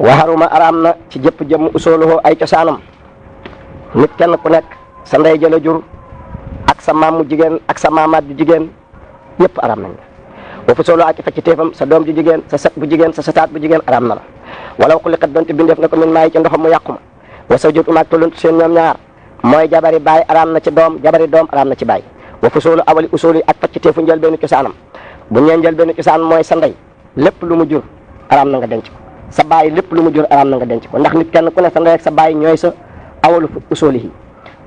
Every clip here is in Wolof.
waxaruma araam na ci jëpp jëmm usuluhu ay cosaanam nit kenn ku nekk sa ndey jëla jur ak sa maam mu jigéen ak sa maamaat ju jigéen yëpp araam nañ la wa fusuuluhu ak fa ci téefam sa doom ju jigéen sa sët bu jigéen sa sëtaat bu jigéen araam na la wala xuliqat donte bindeef na ko min maayi ci ndoxam mu yàquma wa zawjatu maag toluntu seen ñoom ñaar mooy jabari baay araam na ci doom jabari doom araam na ci baay wa fusuulu awali usuli ak fa ci téefu njëlbeenu cosaanam bu ñeen njëlbeenu cosaan mooy sa ndey lépp lu mu jur araam na nga denc ko sa baay lépp lu mu jur araam na nga denc ko ndax nit kenn ku ne sa ndey ak sa baay ñooy sa awalu usulihi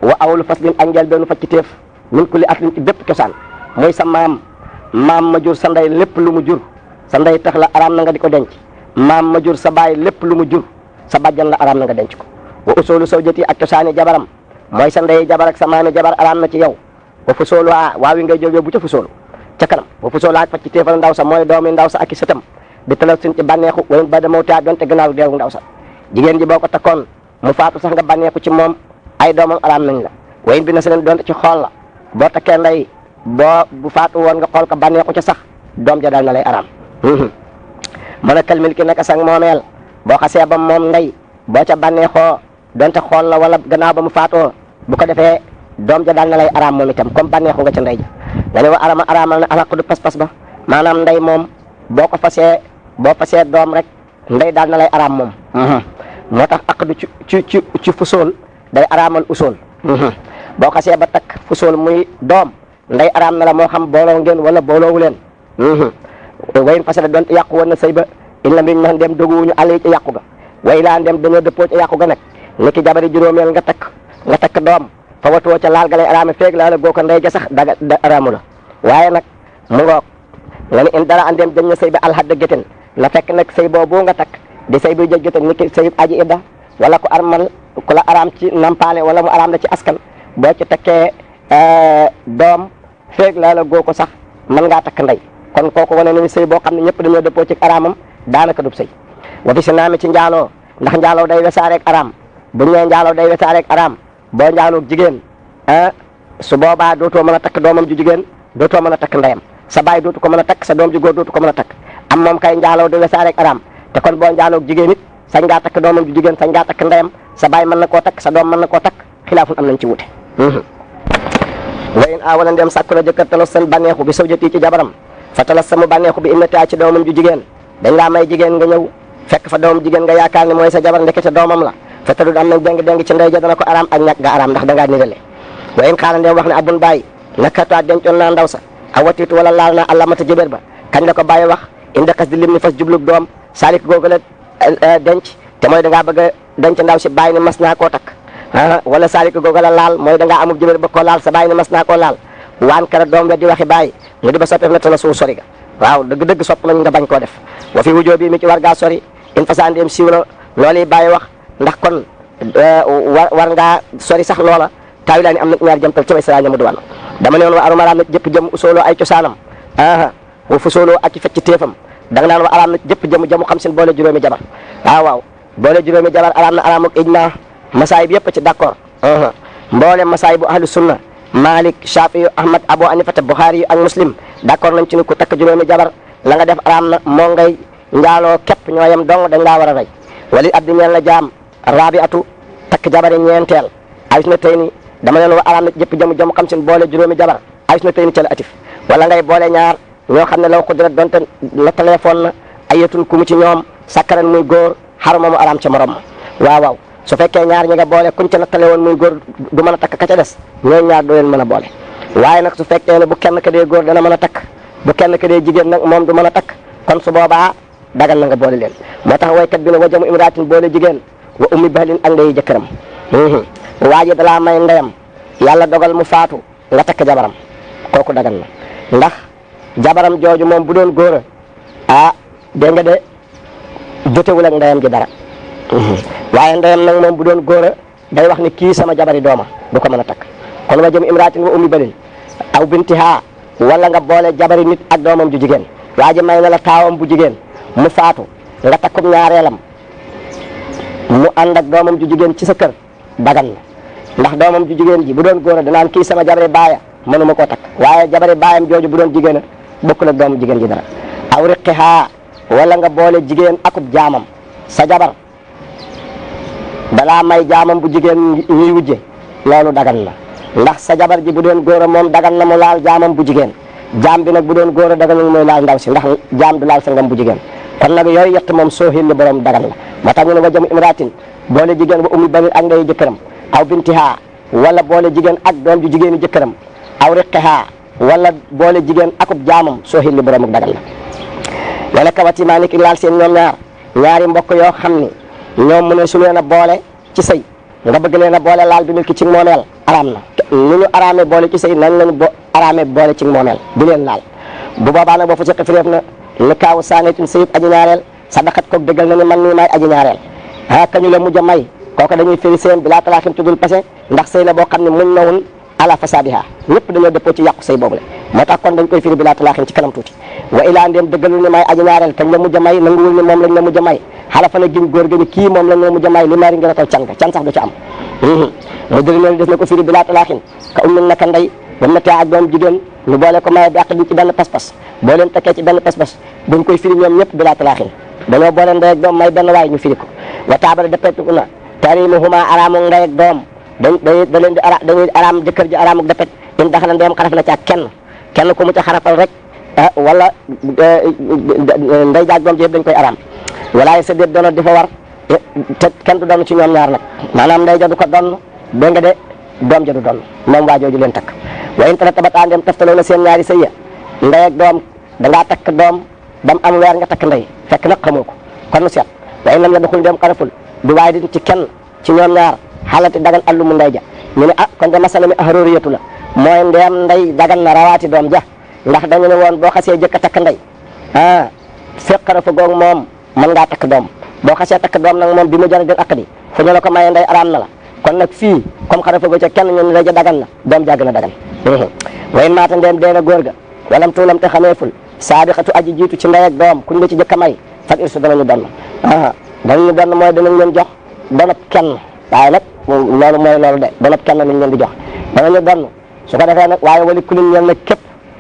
wa awalu faslin ak njëlbeenu fa ci téef min kulli atlin ci bépp cosaan mooy sa maam ma jur sa ndey lépp lu mu jur sa ndey tax la araam na nga di ko denc maam ma jur sa baay lépp lu mu jur sa bàjjan la araam na nga denc ko wa usulu sawjati ak cosaani jabaram mooy sa ndey jabar ak sa maami jabar araam na ci yow wa fusoolu waawi ngay jóg bu ca fusoolu ca kanam wa fusoolu ak fa ci téefal ndaw sa mooy doomi ndaw sa ak i sëtam di talaw sin ci bànneexu wayn ba damoo taa donte gannaaw deewu ndaw sa jigéen ji boo ko takkoon mu faatu sax nga bànneeku ci moom ay doomam araam nañ la wayn bi na sa leen donte ci xool la boo takkee ndey bu faatu woon nga xool ko bànneeku ca sax doom ja daal na lay araam mën a kalmil ki naka sax moomeel boo xasee ba moom ndey boo ca bànneexoo donte xool la wala gannaaw ba mu faatoo bu ko defee doom ja daal na lay araam moom itam comme bànneexu nga ca ndey ja nga ne wa araamal na alaq du pas-pas ba maanaam ndey moom boo fasee doom rek ndey daal na lay araam moom moo tax aqdu ci fusool day araamal usool boo xasee ba takk fusool muy doom ndey araam na la moo xam booloo ngeen wala booloowu leen wayin fasada doon yàqu woon na sëy ba in la mbiñ nax dem doguwuñu àll yi ca yàqu ga way laa dem dañoo dëppoo ca yàqu ga nag ni ki jabari juróomeel nga takk doom fa watoo ca laal ga lay araame feeg laa la goo ko ndey ja sax da araamu la waaye nag mu ngoog nga ni in dara andem dañ na sëy ba alxadda géten na fekk nag sëy boobu nga takk di sëy buy jëj géten ni ki sëy aji idda wala ku armal ku la araam ci nampaale wala mu araam la ci askan boo ci takkee doom feeg laa la goo ko sax mën ngaa takk ndey kon kooku wane nañu sëy boo xam ne ñëpp dañoo dëppoo ci araamam daanaka dub sëy wa fi si naami ci njaaloo ndax njaaloo day wesaareek araam bu ñu nee njaaloo day wesaareek araam boo njaaloo jigéen su boobaa dootoo mën a takk doomam ju jigéen dootoo mën a takk ndeyam sa baay dootu ko mën a takk sa doom ju góor dootu ko mën a takk am moom kay njaaloo day wesaareek araam te kon boo njaaloo jigéen it sañ ngaa takk doomam ju jigéen sañ ngaa takk ndeyam sa baay mën na koo takk sa doom mën na koo takk xilaafun am nañ ci wute wayin wala ndem sàkku la jëkkër talos seen bànneexu bi sawjati ci jabaram fa talas sama bànneexu bi imnataa ci doomam ju jigéen dañ laa may jigéen nga ñëw fekk fa doomam jigéen nga yaakaar ne mooy sa jabar ndekete doomam la fa tadul am nañ déng ci ndey ja dana ko araam ak ñàkk ga araam ndax dangaa nirale wayin xaala ndem wax ne abun bàyyi nakatuwaa dencoon naa ndaw sa a watiitu wala laal naa àllamata jëbéer ba kañ la ko bàyyi wax indi xas di lim ni fas jublug doom saalik googu la denc te mooy dangaa bëgg a denc ndaw si bàyyi ni mas naa koo takk wala saalik googu la laal mooy dangaa amul jëbéer ba koo laal sa bàyyi ni mas naa koo laal waan kara doom we di waxi bàyyi mu di ba soppeef na tala suu sori ga waaw dëgg-dëgg sopp nañ nga bañ koo def wa fi wujoo bi mi ci war gaa sori in fasandeem siiw na loolu yi bàyyi wax ndax kon war ngaa sori sax loola taawi laa ni am na ñaar jëmtal ci way sara ñamu duwan dama ne woon wa arumaraam na jëpp jëm usooloo ay cosaanam wa fusooloo ak ci fecc téefam da nga naan wa araam na jëpp jëmu xam sin boole juróomi jabar waaw boole juróomi jabar araam na araam ak ijma masaayib yëpp ci d'accord mboole masaayib bu ahlu sunna Malik Shafi Ahmad Abu Hanifata Bukhari ak Muslim d'accord nañ ci ni ku takk juróomi jabar la nga def araam na moo ngay njaaloo képp ñooyam dong dañ laa war a rey wali abdi ñeel na jaam rabiatu takk jabari ñeenteel ayis na tey ni dama leen wa araam na jëpp jëmu xam sin boole juróomi jabar ayis na tey ni ca la atif wala ngay boole ñaar ñoo xam ne law xudrat donte la téléphone na ayatun ku mu ci ñoom sakkaran muy góor xaruma mu araam ca morom ma waaw su fekkee ñaar ñi nga boole kuñ ca nattale woon muy góor du mën a takk ka ca des ñooñu ñaar doo leen mën a boole waaye nag su fekkee ne bu kenn ka dee góor dana mën a takk bu kenn ka dee jigéen nag moom du mën a takk kon su boobaa dagal na nga boole leen moo tax waykat bi ne wa jamu imraatin boole jigéen wa ummi bahlin ak ndeyi jëkkëram waa ji dalaa may ndeyam yàlla dogal mu faatu nga takk jabaram kooku dagal na ndax jabaram jooju moom bu doon góor a dégg nga de jotewul ak ndeyam ji dara waaye ndeyam nag moom bu doon góor a day wax ni kii sama jabari dooma du ko mën a takk kon wa jëm imraatin wa ummi balin aw bintihaa wala nga boole jabari nit ak doomam ju jigéen waa ji may na la taawam bu jigéen mu faatu nga takkum ñaareelam mu ànd ak doomam ju jigéen ci sa kër dagan na ndax doomam ju jigéen ji bu doon góor a danaan kii sama jabari baaya mënuma koo takk waaye jabari baayam jooju bu doon jigéen a bokkul ak doomu jigéen ji dara aw riqihaa wala nga boole jigéen akub jaamam sa jabar balaa may jaamam bu jigéen ñuy wujje loolu dagan na ndax sa jabar ji bu doon góor a moom dagan na mu laal jaamam bu jigéen jaam bi nag bu doon góor a daganul mooy laal ndaw si ndax jaam du laal sangam bu jigéen kon nag yooyu yett moom soo xilli borom dagan la moo tax ñu ne wa jamu imraatin boole jigéen wa ummi banin ak ndeyu jëkkëram aw bintihaa wala boole jigéen ak doom ju jigéeni jëkkëram aw riqihaa wala boole jigéen akub jaamam soo xilli borom ak dagan la wala kawatimaa ni ki laal seen ñoom ñaari mbokk yoo xam ni ñoom mu ne su leen a boole ci sëy nga bëgg leen a boole laal bi nit ki ci moomeel araam na ni ñu araamee boole ci sëy nan lañu araamee boole ci moomeel di leen laal bu boobaa nag boo fa ci xifireef na ni kaaw saanitin sëyib aji ñaareel sadaqat koog dëggal na ni man nii maay aji ñaareel kañu la mujj a may kooku dañuy firi seen bi laa talaaxin tuddul passé ndax sëy la boo xam ne muñ nawun ala fasadiha ñëpp dañoo dëppoo ci yàqu sëy boobu la moo tax kon dañ koy firi bi laa talaaxin ci kanam tuuti wa ilaa ndéem dëggalul ni maay aji ñaareel kañ la mujj a may nanguwul ni moom lañ la mujj a may xalafa na giñ góor ga ni kii moom lañ la mujj a may li maari ngeen a taw can sax du ci am mu dëri noonu des na ko firi bi laa talaaxin ka ummin naka ndey ba mu ak doom jigéen ñu boole ko maye bi àq bi ci benn pas-pas boo leen tekkee ci benn pas-pas buñ koy firi ñoom ñëpp bi laa talaaxin dañoo boole ndey ak doom may benn waay ñu firi ko wa taabara dapetku na tarimuhuma araamu ndey ak doom da leen di dañuy araam jëkkër ji araamu dapet in daxala ndeem xaraf na ci ak kenn ku mu ca xarafal rek wala ndey jaag doom ji yëpp dañ koy araam wala sa déet doona di fa war te kenn du doon ci ñoom ñaar nag maanaam ndey ja du ko doon dégg nga de doom ja du doon moom waa jooju leen takk wa in taratabat andem taftaloo na seen ñaari sëy ya ndey ak doom dangaa takk doom ba mu am weer nga takk ndey fekk nag xamoo ko kon nu seet wa in lam ya duxul ndem xaraful du waay di ci kenn ci ñoom ñaar xaalati dagan allu mu ndey ja ñu ne kon de masala mi ahroriyatu la mooy ndeem ndey dagan na rawaati doom ja ndax dañu ne woon boo xasee jëkk a takk ndey fekk xarafa goog moom mën ngaa takk doom boo xasee takk doom nag moom bi mu jara den aq di fu ñu la ko maye ndey araam na la kon nag fii comme xarafa go ca kenn ñu ndey ja dagan na doom jàgg na dagan wayn maata ndeem deena góor ga walam tuulam te xameeful saabiqatu aji jiitu ci ndey ak doom kuñ la ci jëkk a may fat irsu danañu donn danañu donn mooy danañ leen jox donop kenn waaye nag loolu mooy loolu de donop kenn lañ leen di jox danañu donn su ko defee nag waaye wali kulin ñeen nag képp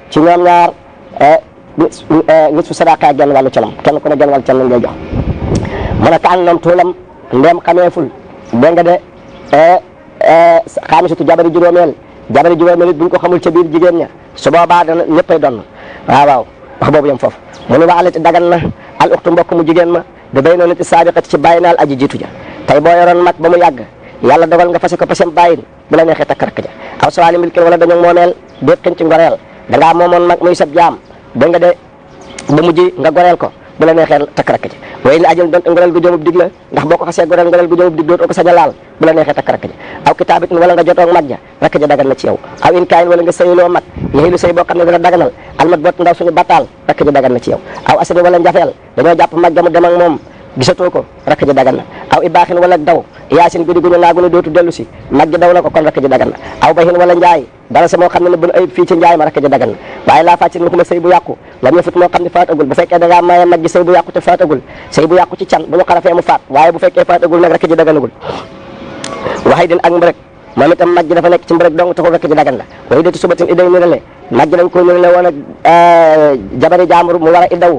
ci ñoom ñaar nit su sadaqa genn wàllu calam kenn ku ne genn wàllu calam lañ lay jox mu ne kaan noom tuulam ndeem xameeful dégg nga de xaamisatu jabari juróomeel it buñ ko xamul ca biir jigéen ña su boobaa dana ñëppay donn waaw wax boobu yem foofu mu ne waxalati dagan na al uxtu mbokk mu jigéen ma da bay noonu ti saabiqati ci bàyyi naal aji jiitu ja tey boo yoroon mag ba mu yàgg yàlla dogal nga fase ko pasem bàyyin bu la neexee takk rakk ja aw sawaali milkin wala dañoo moomeel déet xin ci ngoreel dangaa moomoon mag muy sab jaam dégg nga de ba mujj nga goreel ko bu la neexee takk rakk ja waaye li ajal doon ngoreel gu jëmub dig la ndax boo ko xasee goreel ngoreel gu jëmub dig dootoo ko sañ a laal bu la neexee takk rakk ja aw kitaabit wala nga jotoog mag ja rakk ja dagan na ci yow aw in kaayin wala nga sëyloo mag yéegi lu sëy boo xam ne dana daganal almat boot ndaw suñu battaal rakk ja dagan na ci yow aw asadi wala njafeel dañoo jàpp mag ja mu dem ak moom gisatoo ko rakk ja dagan na aw ibaaxin wala daw yaasin guddi gu ñu naagu ne dootu dellu si mag ji daw na ko kon rakk ja dagan na aw bayin wala njaay dara sa moo xam ne bun ayib fii ci njaay ma rakk ja dagan na waaye laa fàccin mu xuma sëy bu yàqu lam ñu fut moo xam ne faatagul bu fekkee da ngaa maye mag ji sëy bu yàqu te faatagul sëy bu yàqu ci can bu ñu xarafee mu faat waaye bu fekkee faatagul nag rakk ja daganagul waxay din ak mbërëg moom itam mag ji dafa nekk ci mbërëg dong taxul rakk ja dagan la way deti subatin iday nirale mag ji dañ ko nirale woon ak jabari jaambur mu war a iddaw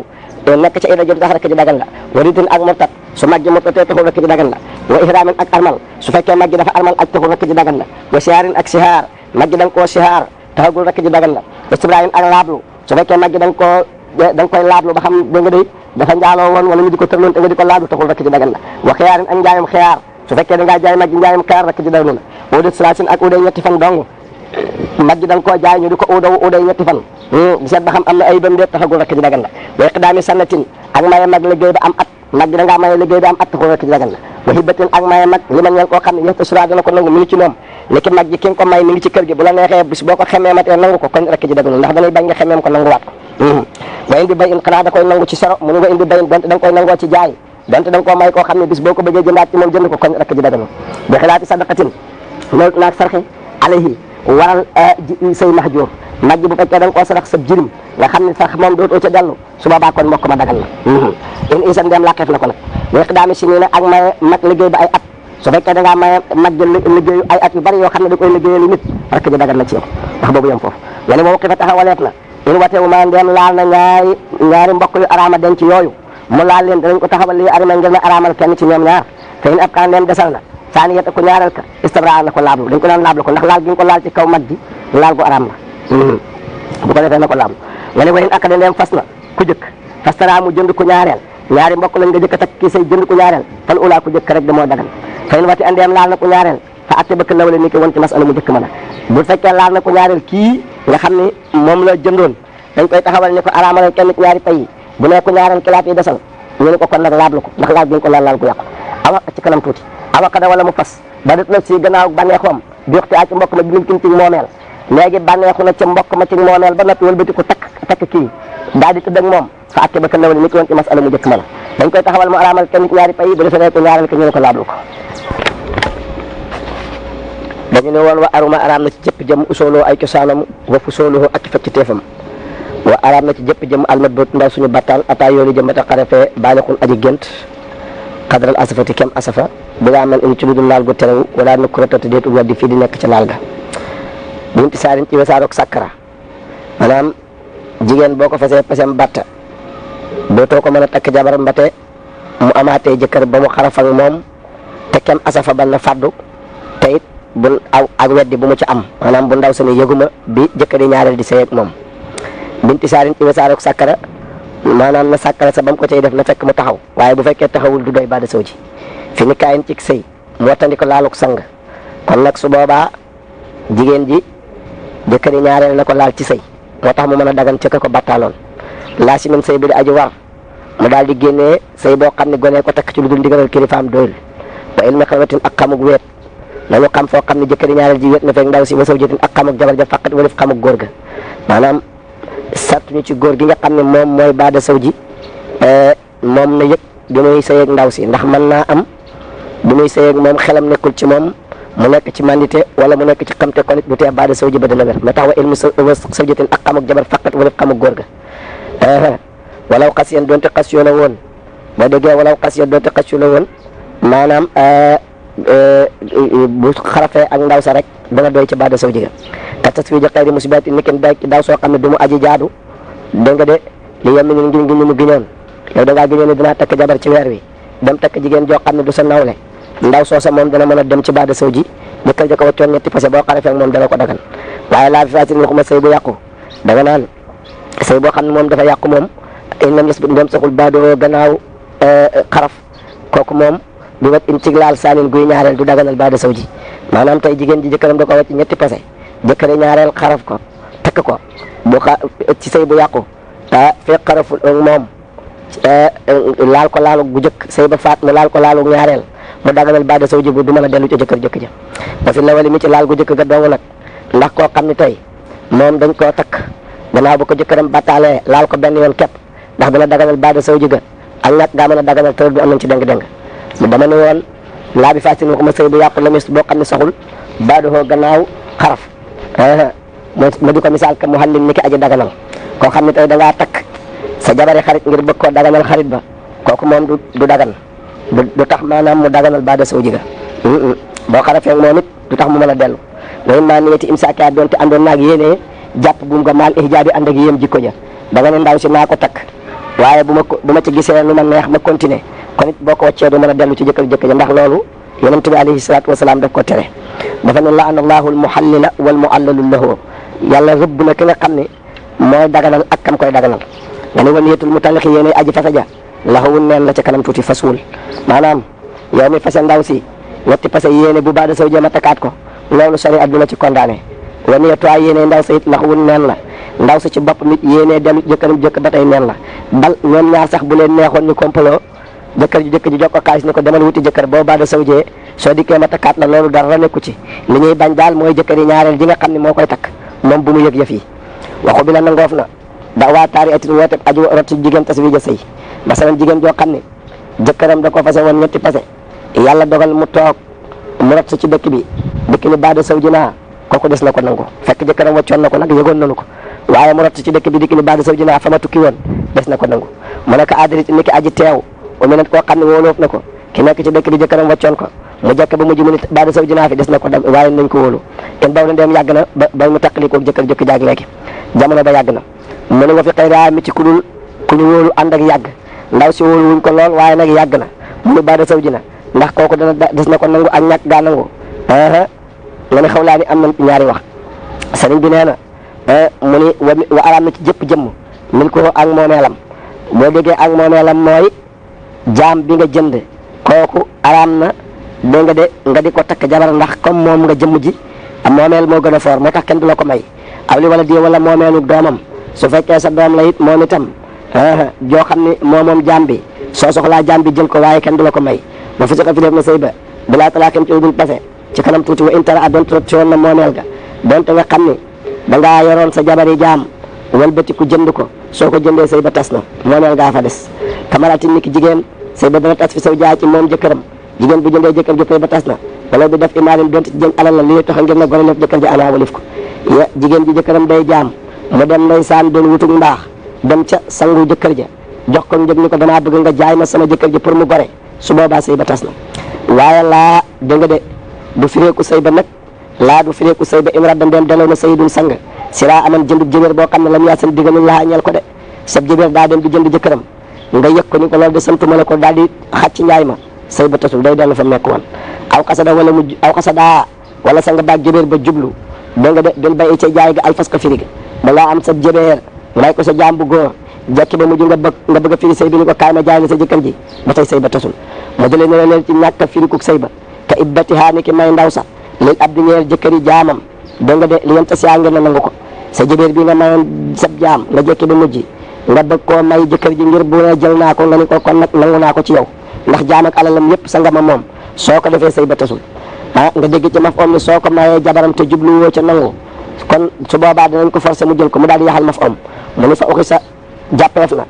nekk ca ida jot tax rakk ji dagan la waridin ak murtat su mag ji murtatee taxul rakk ji dagan la wa ihraamin ak armal su fekkee mag ji dafa armal ak taxul rakk ji dagan la wa sihaarin ak sihaar mag ji da nga koo sihaar taxagul rakk ji dagan la istibraayin ak laablu su fekkee mag ji da nga koy laablu ba xam da nga day dafa njaaloo woon wala ñu di ko tërloon te nga di ko laablu taxul rakk ji dagan la wa xiyaarin ak njaayam xiyaar su fekkee da ngaa jaay mag ji njaayam xiyaar rakk ji daganu la udet salaasin ak uday ñetti fan dong mag ji da nga koo jaay ñu di ko uday ñetti fan di seet ba xam am na ay bam déet taxagul rakk ji dagan la wa iqdaami sannatin ak maye mag liggéey ba am at mag ji da ngaa maye liggéey ba am at taxul rakk ji dagan la wa hibatin ak maye mag li ma ñeel koo xam ne yëpp sura dana ko nangu mi ngi ci moom ni ki mag ji ki nga ko may mi ngi ci kër gi bu la neexee bis boo ko xemeematee nangu ko kon rakk ji daganul ndax danay bañ nga xemeem ko nanguwaat ko wa indi bay in xanaa da koy nangu ci sero mu nu nga indi bayin donte da nga koy nangoo ci jaay donte da nga koo may koo xam ne bis boo ko bëggee jëndaat ci moom jënd ko kon rakk ji daganul bi xilaati sadaqatin loolu naag sarxe alayhi waral say mahjur mag ji bu fekkee da nga koo sarax sab jirim nga xam ne sax moom dootoo ca dellu su boobaa kon mbokk ma dagal na in isan ndeem laqeef na ko nag wéq daami si nii ne ak maye mag liggéey ba ay at su fekkee da ngaa maye mag ji liggéeyu ay at yu bari yoo xam ne da koy liggéeyal nit rakk ji dagal na ci yow wax boobu yem foofu nga ne boobu xifa taxawaleef na in watewu ma ndeem laal na ñaari mbokk yu araama denc yooyu mu laal leen danañ ko taxawal lii arima ngir na araamal kenn ci ñoom ñaar te in ab kaa ndeem desal na saaniyata ku ñaareel ka istabra na ko laablu dañ ko naan laablu ko ndax laal gi nga ko laal ci kaw mag gi laal gu araam la bu ko defee na ko laablu nga ne wayin akada ndeem fas na ku jëkk fastara mu jënd ku ñaareel ñaari mbokk lañ nga jëkk a takk kii say jënd ku ñaareel fal ulaa ku jëkk rek da moo dagan fayin wati andeem laal na ku ñaareel fa atte bëkk lawale ni ki woon ci masala mu jëkk ma la bu fekkee laal na ku ñaareel kii nga xam ne moom la jëndoon dañ koy taxawal ni ko araamal kenn ci ñaari pay yi bu ne ku ñaareel ki laatee desal ñu ne ko kon nag laablu ko ndax laal gi nga ko laal gu yàqu awa ci kanam tuuti awa kada wala mu fas ba det na si gannaaw bànneexoom bi waxte ci mbokk ma bi kin ci moomeel léegi bànneexu na ci mbokk ma ci moomeel ba noppi wëlbati ko takk kii daal di tëdd ak moom fa atte ba ka lawali ni ki woon ci masala mu jëkk ma la dañ koy taxawal mu araamal kenn ci ñaari pay yi bu defee ne ku ñaareel ki ñu ne ko laablu ko dañu ne woon wa aruma araam na ci jëpp jëm usooloo ay cosaanam wa fu sooloo ak ci fekk teefam wa araam na ci jëpp jëm almat bot ndaw suñu battal ata yoolu jëm bata xarafee baalixul aji gént xadral asafati kem asafa bi nga amal in ci lu dul laal gu terew wala nu ko ratata deetul waddi fii di nekk ci laal ga bunti saarin ci wasaaroog sàkkara maanaam jigéen boo ko fasee pasem batta dootoo ko mën a takk jabar mbate mu amaatee jëkkër ba mu xarafak moom te kem asafa ban na faddu te it bu aw ak weddi bu mu ci am maanaam bu ndaw sa ne yëguma bi jëkkër yi ñaareel di sëy ak moom binti saarin ci wasaaroog sàkkara maanaam na sàkkara sa ba mu ko cay def na fekk mu taxaw waaye bu fekkee taxawul du doy baada sow ji fi ni kaayin ci sëy moo tandi ko laaluk sang kon nag su boobaa jigéen ji jëkkër yi ñaareel na ko laal ci sëy moo tax mu mën a dagan ca ka ko battaaloon laa si min sëy bi di aju war mu daal di génnee sëy boo xam ne gone ko takk ci lu dul ndigalal kilifaam doyul wa ilmi xawatin ak xamuk weet nañu xam foo xam ne jëkkër yi ñaareel ji wét na fekk ndaw si wasaw jëtin ak xamuk jabar ja faqat walif xamuk góor ga maanaam sartuñu ci góor gi nga xam ne moom mooy baada saw ji moom na yëg bi muy sëy ak ndaw si ndax mën naa am bi muy sëy ak moom xelam nekkul ci moom mu nekk ci mandité wala mu nekk ci xamte kon it bu tee baada saw ji ba dana wér ma tax wa ilmu saw jëtin ak xamuk jabar faqat walif xamuk góor ga walaw xas yéen doonte xas yoo la woon boo déggee walaw xas yéen doonte xas yoo la woon maanaam bu xarafee ak ndaw sa rek dana doy ci baada saw ji ga ka tas fii ji xëy di musibati ni ken daw soo xam ne du mu aji jaadu dégg nga de li yem ni ngi mu giñoon yow da ngaa giñoon ne dinaa takk jabar ci weer wi dem takk jigéen joo xam ne du sa nawle ndaw soo sa moom dana mën a dem ci baada saw ji jëkkër ja ko waccoon ñetti fase boo xarafee ak moom dana ko dagan waaye laa fi fasin waxuma sëy bu yàqu da nga naan sëy boo xam ne moom dafa yàqu moom in lam yasbut ndem saxul baadoo gannaaw xaraf kooku moom du wet in cig laal saanin guy ñaareel du daganal baada saw ji maanaam tey jigéen ji jëkkëram da ko wàcc ñetti pase jëkkëre ñaareel xaraf ko takk ko bu ci sëy bu yàqu te fekk xaraful moom laal ko laalu gu jëkk sëy ba faat mu laal ko laalu ñaareel mu daganal baada saw ji bu du mën a dellu ci jëkkër jëkk ja ba fi lawali mi ci laal gu jëkk ga dong nag ndax koo xam ne tey moom dañ koo takk gannaaw bu ko jëkkëram battaalee laal ko benn yoon képp ndax dana daganal baada saw ji ga ak ñàkk gaa mën a daganal tër du am nañ ci déng-déng dama ne woon laa bi fasin waxuma sëy bu yàqu la mis boo xam ne saxul baadoo gannaaw xaraf ma di ko misaal ka mu xallin ni ki aji daganal koo xam ne tey da ngaa takk sa jabari xarit ngir bëgg koo daganal xarit ba kooku moom du dagan du tax maanaam mu daganal baada saw ji ga boo xarafee moom it du tax mu mën a dellu way maa niyeti imsaaka doonte àndoon naag yéenee jàpp buum nga maal ihjaabi ànd ak yéem jikko ja da nga ne ndaw si naa ko takk waaye bu ma ci gisee lu ma neex ma continuer kon it boo ko waccee du mën a dellu ci jëkkër ja ndax loolu yonent bi alayhi salaatu wasalaam daf ko tere dafa ne laana allahu almuhallila wal muallalu lahu yàlla rëbb na ki nga xam ne mooy daganal ak kam koy daganal nga ne waliyatul mutalliqi yéene aji fasa ja laxawul neen la ca kanam tuuti fasuul maanaam yow mi fase ndaw si ñetti fase yéene bu baada saw jëma takkaat ko loolu sori adduna ci condamné waniyatuwaa yéene ndaw sa it laxawul neen la ndaw sa ci bopp nit yéene dellu jëkkëram jëkk ba tey neen la bal ñoom ñaar sax bu leen neexoon ñu kompaloo jëkkër ji jox ko xaalis ni ko demal wuti jëkkër boo baada saw jee soo dikkee ma takkaat la loolu dara nekku ci li ñuy bañ daal mooy jëkkër yi ñaareel ji nga xam ne moo koy takk moom bu mu yëg yëf yi waxu bi la nangoof na da waa taari atin woote aju rot ci jigéen tas wi ja sëy masalan jigéen joo xam ne jëkkëram da ko fase woon ñetti pase yàlla dogal mu toog mu rot ci dëkk bi dëkk ni baada saw ji naa kooku des na ko nangu fekk jëkkëram waccoon na ko nag yëgoon nañu ko waaye mu rot ci dëkk bi dikk ni baada saw ji naa fa ma tukki woon des na ko nangu mu nekk adrit ni ki aji teew o meneen koo xam ne wóoloof na ko ki nekk ci dëkk bi jëkkëram waccoon ko mu jekk ba mujj mu ni baada saw ji naa fi des na ko dem waaye nañ ko wóolu kenn daw na ndeem yàgg na ba mu taqalikoog jëkkër jëkk jaag léegi jamono ba yàgg na mu ne nga fi xëy raa mi ci ku ñu wóolu ànd ak yàgg ndaw si wóolu wuñ ko lool waaye nag yàgg na mu ni baada saw ji na ndax kooku dana des na ko nangu ak ñàkk gaa nangu nga ne xawlaani am na ñaari wax sëriñ bi nee na mu ni wa araam na ci jëpp jëmm min ko ak moomeelam boo déggee ak moomeelam mooy jaam bi nga jënd kooku araam na dégg nga de nga di ko takk jabar ndax comme moom nga jëmm ji moomeel moo gën a foor moo tax kenn du la ko may aw li wala di wala moomeelu doomam su fekkee sa doom la it moom itam joo xam ni moom jaam bi soo soxlaa jaam bi jël ko waaye kenn du la ko may ba fi soxla fi def na sëy ba bilaa talaakim ci udul pase ci kanam tuuti wa intara a donte ci woon na moomeel ga donte nga xam ni dangaa yoroon sa jabari jaam wëlbatiku jënd ko soo ko jëndee sëy ba tas na moomeel gaa fa des kamaratin ni ki jigéen sëy ba dana tas fi saw jaay ci moom jëkkëram jigéen bu jëndee jëkkër jëkkër ba tas na wala bi def imaalin donte ci jëng alal la li tax ngir na gore nekk jëkkër ji ana walif ko jigéen ji jëkkëram day jaam mu dem ndeysaan doon wutug mbaax dem ca sangu jëkkër ja jox ko njëg ni ko damaa bëgg nga jaay ma sama jëkkër ji pour mu gore su boobaa sëy ba tas na waaye laa dégg nga de du fireeku sëy ba nag laa du fireeku sëy ba imrat dem delloo na sëydul sang siraa aman jëndub jëbéer boo xam ne la mu yaa seen diggalu laa ñeel ko de sab jëbéer daa dem di jënd jëkkëram nga yëg ko ni ko loolu de santuma la ko daal di xàcc njaay ma sëy ba tasul day dellu fa nekk woon aw xasada wala sa nga baag jëbéer ba jublu dégg nga de bil bay ca jaay ga alfas ko firi ga da ngaa am sa jëbéer may ko sa jaam bu góor jekki ba mujj nga bëgg a firi sëy bi ni ko kaay ma jaay la sa jëkkër ji ba tey sëy ba tasul ma jëlee ne leen ci ñàkk a firikuk sëy ba ka ibbatihaa ni ki may ndaw sa lil abdi ñeel jëkkëri jaamam dégg nga de li yem tas yaa ngeen na nangu ko sa jëbéer bi nga mayoon sab jaam nga jekki ba mujj nga bëgg koo may jëkkër ji ngir bu ne jël naa ko nga ni ko kon nag nangu naa ko ci yow ndax jaam ak alalam yépp sa nga ma moom soo ko defee sëy ba tasul nga dégg ci maf om ni soo ko mayee jabaram te jubluwoo ca nangu kon su boobaa dinañ ko forcé mu jël ko mu daal di yaxal maf om mu ni fa uxi sa jàppeef na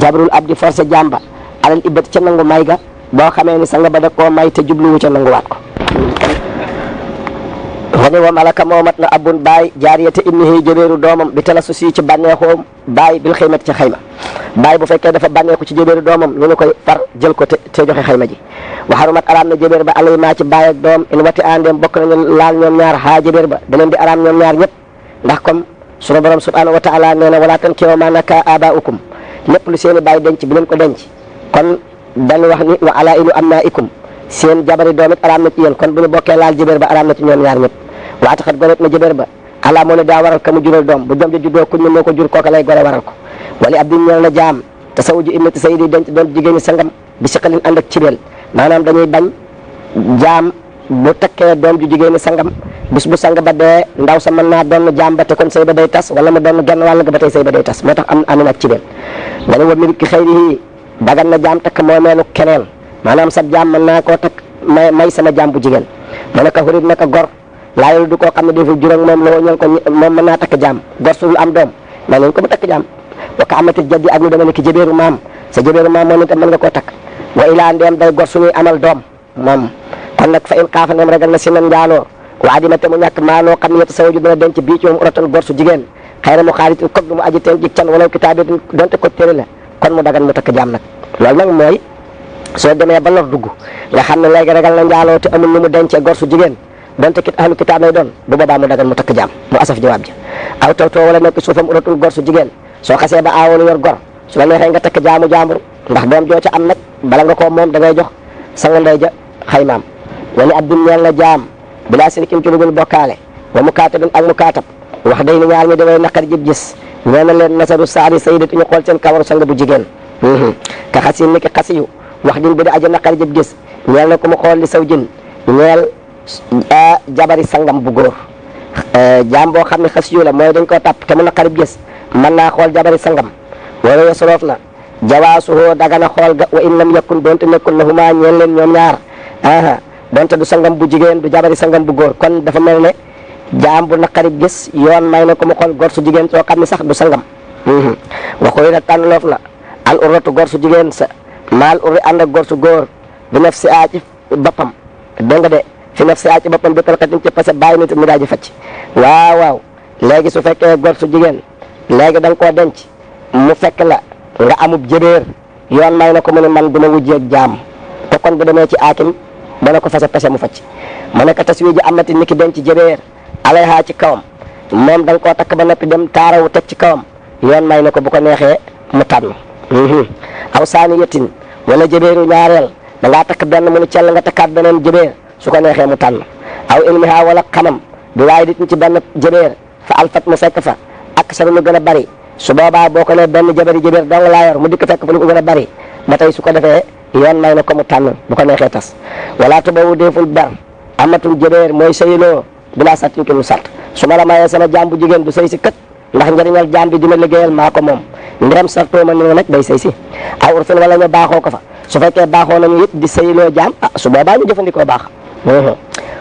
jabrul abdi forcé jàmba alal ibbati ca nangu may ga boo xamee ni sa nga ba da koo may te jubluwu ca nanguwaat ko wani wa malaka moomat na abun baay jaariyate ibnihi jëbeeru doomam bi tala su sii ci bànneexoom baay bil xëymati ci xayma baay bu fekkee dafa bànneexu ci jëbeeru doomam ñu koy far jël ko te joxe xayma ji waxarumat araam na jëbeer ba alay maa ci baay ak doom in wati andem bokk nañu laal ñoom ñaar xaa jëbeer ba da leen di araam ñoom ñaar ñëpp ndax comme sunu borom subhanahu wa taala nee na wala tankihu ma naka abaukum lépp lu seeni baay denc bi leen ko denc kon dañu wax ni wa ala inu amnaikum seen jabari doom it araam na ci yéen kon bu ñu bokkee laal jëbeer ba araam na ci ñoom ñaar ñëpp waata xat goret na jëbeer ba ala moo ne daa waral ka mu jural doom bu doom ja juddoo kuñ ne moo ko jur kooka lay gore waral ko wali abdi ñeel na jaam te sawuju ibnati sayidi denc doon jigéen ñi sangam bi siqalin ànd ak cibeel maanaam dañuy bañ jaam bu takkee doom ju jigéen ñi sangam bis bu sang ba dee ndaw sa mën naa doon jaam ba te kon sëy ba day tas wala mu doon genn wàll nga ba tey sëy ba day tas moo tax am amin ak cibeel nga ne wa mirit ki xëyri dagan na jaam takk moomeelu keneen maanaam sa jaam mën naa koo takk may sama jaam bu jigéen mu naka xurit naka gor laayul du koo xam ne dafa juróom moom la ñal ko moom mën naa takk jaam gor su am doom may nañ ko mu takk jaam wa ka amatil jaddi ak lu dama ne ki jëbeeru maam sa jëbeeru maam moom itam mën nga koo takk wa ilaa ndeem day gor suñuy amal doom moom kon nag fa in xaafa ndeem ragal na si nan njaaloo waa dimate mu ñàkk maanoo xam ne yetta sawaju dina denc bii ci moom uratan gor su jigéen xëy na mu xaalitin kog lu mu aji teen jik can wala kitaabi donte ko téere la kon mu dagan mu takk jaam nag loolu nag mooy soo demee ba lor dugg nga xam ne léegi ragal na njaaloo te amul nu mu dencee gor su jigéen donte kit ahlu kitaab lay doon bu boobaa mu dagan mu takk jaam mu asaf jawaab ja aw taw too wala nekk suufam uratul gor su jigéen soo xasee ba aawoonu yor gor su la neexee nga takk jaamu jaambur ndax doom joo ca am nag bala nga koo moom da ngay jox sanga ndey ja xaymaam wala abdun ñeel na jaam bilaa sirikin ci lu dul bokkaale wa mukaatabin ak mukaatab wax day ni ñaar ñi damay naqar jib gis nee na leen nasaru saari sayidati ñu xool seen kawaru sang bu jigéen ka xasin ni ki xasiyu wax din bi da aja naqar jib gis ñeel na ko mu xool li saw jin ñeel jabari sangam bu góor jaam boo xam ne xasiyu la mooy dañ koo tàpp te mu naqarib gis mën naa xool jabari sangam wala yo soroof na jawaasuhoo dagana xool ga wa in lam yakun doonte nekkul la huma ñeel leen ñoom ñaar donte du sangam bu jigéen du jabari sangam bu góor kon dafa mel ne jaam bu naqarib gis yoon may na ko mu xool gor su jigéen soo xam ne sax du sangam waxuy na tànn loof na al urratu gor su jigéen sa maal urri ànd ak gor su góor bi naf si aa ci boppam dégg nga de fi naf si aa ci boppam bi talxatin ci passé bàyyi nit mu daa ji facc waaw léegi su fekkee gor su jigéen léegi da nga koo denc mu fekk la nga amub jëbeer yoon may na ko mu ne man duma wujjeeg jaam te kon bu demee ci aakim dana ko fase pese mu facc mu nekk tas wi ji amati ni ki denc jëbeer alayha ci kawam moom da nga koo takk ba noppi dem taarawu teg ci kawam yoon may na ko bu ko neexee mu tànn aw saani yettin wala jëbeeru ñaareel da ngaa takk benn mu ni cell nga takkaat beneen jëbeer su ko neexee mu tànn aw ilmiha wala xamam bi waaye dit ci benn jëbeer fa alfat mu fekk fa ak sa lu gën a bari su boobaa boo ko ne benn jëbeer dong laa yor mu dikk fekk fa lu ko gën a bari ba tey su ko defee yoon may na ko mu tànn bu ko neexee tas wala tubabu deful ber amatul jëbeer mooy sëyloo bilaa sartin ki mu sart su ma la mayee sama jaam bu jigéen du sëy si kët ndax njëriñal jaam bi dina liggéeyal maa ko moom ndem sartoo ma ni nag day sëy si aw urfin wala ñu baaxoo ko fa su fekkee baaxoo nañu it di sëyloo jaam su boobaa ñu jëfandikoo baax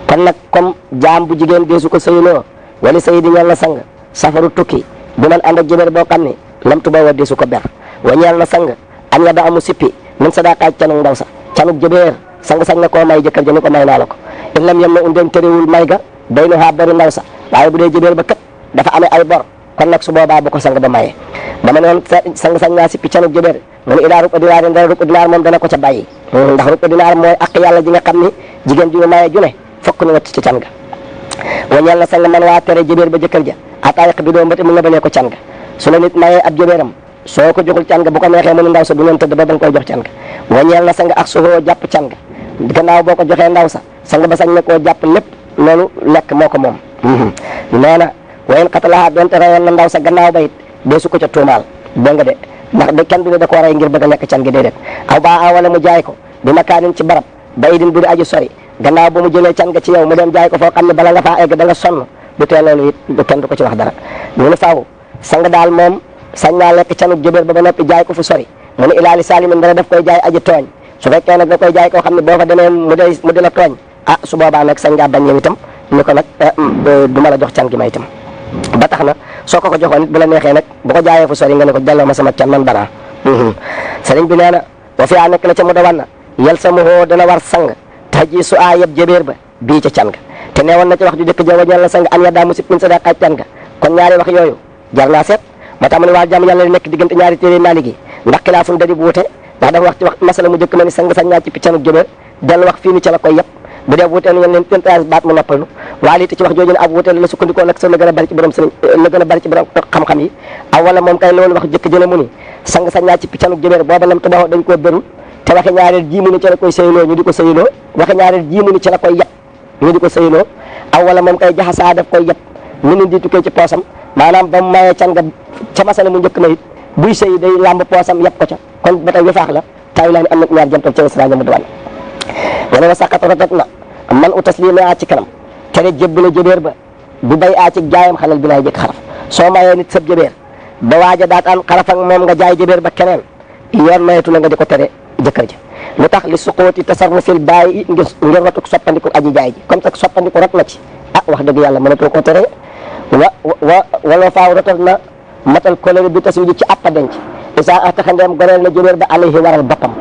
kon nag comme jaam bu jigéen deesu ko sëyloo wala sëy di ñeel na sang safaru tukki bu man ànd ak jëbeer boo xam ne lam tuba wa deesu ko ber wa ñeel na sang am ya da amu sippi min sadaqaaj canug ndaw sa canug jëbeer sang sañ na koo may jëkkër ja ni ko may naa la ko in lam yem na undeen terewul may ga day nu haa bari ndaw sa waaye bu dee jëbeer ba kat dafa amee ay bor kon nag su boobaa bu ko sang ba mayee dama ne woon sang sañ naa sippi canug jëbeer mu ne ilaa ruba dinaar ndara ruba dinaar moom dana ko ca bàyyi ndax ruba dinaar mooy ak yàlla ji nga xam ni jigéen ju ñu mayee ju ne fokk nu wett ci can ga wañeel na sang man waa tere jëbeer ba jëkkër ja ataayiq bi doo mbati mu nga balee ko can ga su la nit mayee ab jëbeeram soo ko joxul can ga bu ko neexee mu ne ndaw sa du ngeen tëdd ba da nga koy jox can ga wañeel na sang ak suhoo jàpp can ga gannaaw boo ko joxee ndaw sa sang ba sañ na koo jàpp lépp loolu lekk moo ko moom nee na wayen xatalaha doonte reyoon na ndaw sa gannaaw ba it dee su ko ca tuumaal dégg nga de ndax de kenn du ne da koo rey ngir bëgg a lekk can gi déedéet aw baa a wala mu jaay ko bi makaanin ci barab ba idin bu di aju sori gannaaw ba mu jëlee can ga ci yow mu dem jaay ko foo xam ne bala nga faa egg da nga sonn du tee loolu it kenn du ko ci wax dara ñu ne faaw sang daal moom sañ naa lekk canug jëbeer ba noppi jaay ko fu sori mu ne ilaali salimin dara daf koy jaay aji tooñ su fekkee nag da koy jaay koo xam ne boo fa demee mu di la tooñ su boobaa nag sañ ngaa bañ yow itam ni ko nag du ma la jox can gi may itam ba tax na soo ko joxoon it bu la neexee nag bu ko jaayee fu sori nga ne ko delloo ma sama can man dara sëriñ bi nee na wa fi nekk na ca mu dawan na yel sa muhoo dana war sang taji su a yëpp jëbeer ba bii ca can ga te neewoon na ci wax ju jëkk ja wañal na sang an ya daa musib min sa daa xaaj can ga kon ñaari wax yooyu jar naa seet moo tax mu ne waa jàmm yàlla nekk diggante ñaari téere Maalik gi ndax xilaafun dadi bu wute ndax dafa wax ci wax masala mu jëkk ma ni sang sañ naa ci piccanu jëbeer dellu wax fii ni ca la koy yëpp bu dee wuuteel ñeen leen tentaas baat mu noppalu waaye li ci wax jooju ne ab wuuteel la sukkandikoo nag sa la gën a bari ci borom sëriñ la gën a bari ci borom xam-xam yi aw wala moom kay loolu wax jëkk jële mu ni sang sañ naa ci piccanu jëbeer booba lam tubaxoo dañ koo bérul te waxe ñaareel ji mu ni ca la koy sëyloo ñu di ko sëyloo waxe ñaareel ji mu ni ca la koy yëpp ñu di ko sëyloo aw wala moom kay jaxasaa daf koy yëpp ñu ni di tukkee ci poosam maanaam ba mu mayee can nga ca masala mu njëkk ma it buy sëy day làmb poosam yëpp ko ca kon ba tey wifaax la tawi laa ni am na ñaar jantal ca sra mu duwan wala wa saqat rotat na man u taslima a ci kanam tere jébbu la jëbeer ba bu bay a ci jaayam xalal bi laay jëkk xaraf soo mayee nit sab jëbeer ba waaja daat an xaraf ak moom nga jaay jëbeer ba keneen yoon mayetu la nga di ko tere jëkkër ji lu tax li suqooti tasarrufil bàyyi ngir rotuk soppandiku aji jaay ji comme ça soppandiku rot na ci wax dëgg yàlla mënatoo ko tere wala faaw rotal na matal kolere bi taswiji ci appa denc isa ataxandeem goreel na jëbeer ba alayhi waral boppam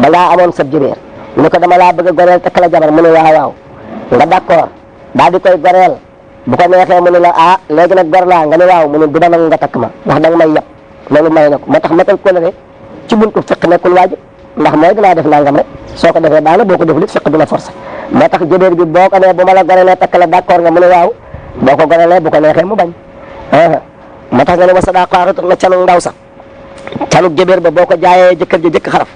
da ngaa amoon sab jëbeer ni ko dama laa bëgg a goreel takk la jabar mu ne waaw nga d'accord daal di koy goreel bu ko neexee mu ne la léegi nag gor laa nga ne waaw mu ne du ma nangu nga takk ma ndax danga may yab loolu may na ko moo tax matal kolere ci buntu fiq nekkul waajib ndax mooy dinaa def nangam rek soo ko defee baax na boo ko deful it fiq du la forcé moo tax jëbeer bi boo ko nee bu ma la goreelee takk la d'accord nga mu ne waaw boo ko goreelee bu ko neexee mu bañ moo tax nga ne wa sadaqaatu na canu ndaw sa canu jëbeer ba boo ko jaayee jëkkër ji jëkk xaraf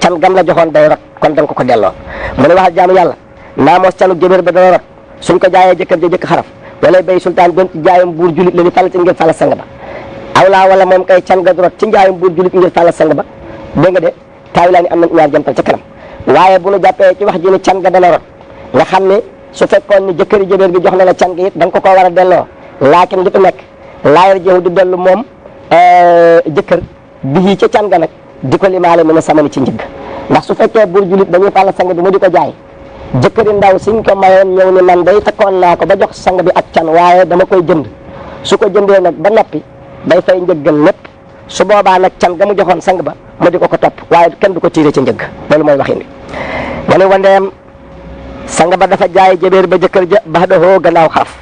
can gam la joxoon day rot kon da nga ko delloo mu ne waxal jaamu yàlla naa moos canu jëbeer ba day rot suñ ko jaayee jëkkër ji jëkk xaraf wala bay sultaan doon ci jaayam buur julit la ni fàlla ci ngir fàlla sang ba awlaa wala moom kay can ga du rot ci njaayam buur julit ngir fàlla sang ba dégg nga de taawi laa ni am na ñaar jantal ca kanam waaye bu nu jàppee ci wax ji ni can ga dana rot nga xam ne su fekkoon ni jëkkëri jëbeer bi jox na la can gi it da nga ko war a delloo laakin li fi nekk laayar jeexu di dellu moom jëkkër bi ca can ga nag di ko limaale mën a samani ci njëgg ndax su fekkee buur julit dañuy fàlla sang bi mu di ko jaay jëkkëri ndaw siñ ko mayoon ñëw ni man day takkoon naa ko ba jox sang bi ak can waaye dama koy jënd su ko jëndee nag ba noppi day fay njëggal lépp su boobaa nag can ga mu joxoon sang ba mu di ko topp waaye kenn du ko tiire ci njëgg loolu mooy waxin bi ma ne wandeem sang ba dafa jaay jëbeer ba jëkkër ja bax dahoo gannaaw xaraf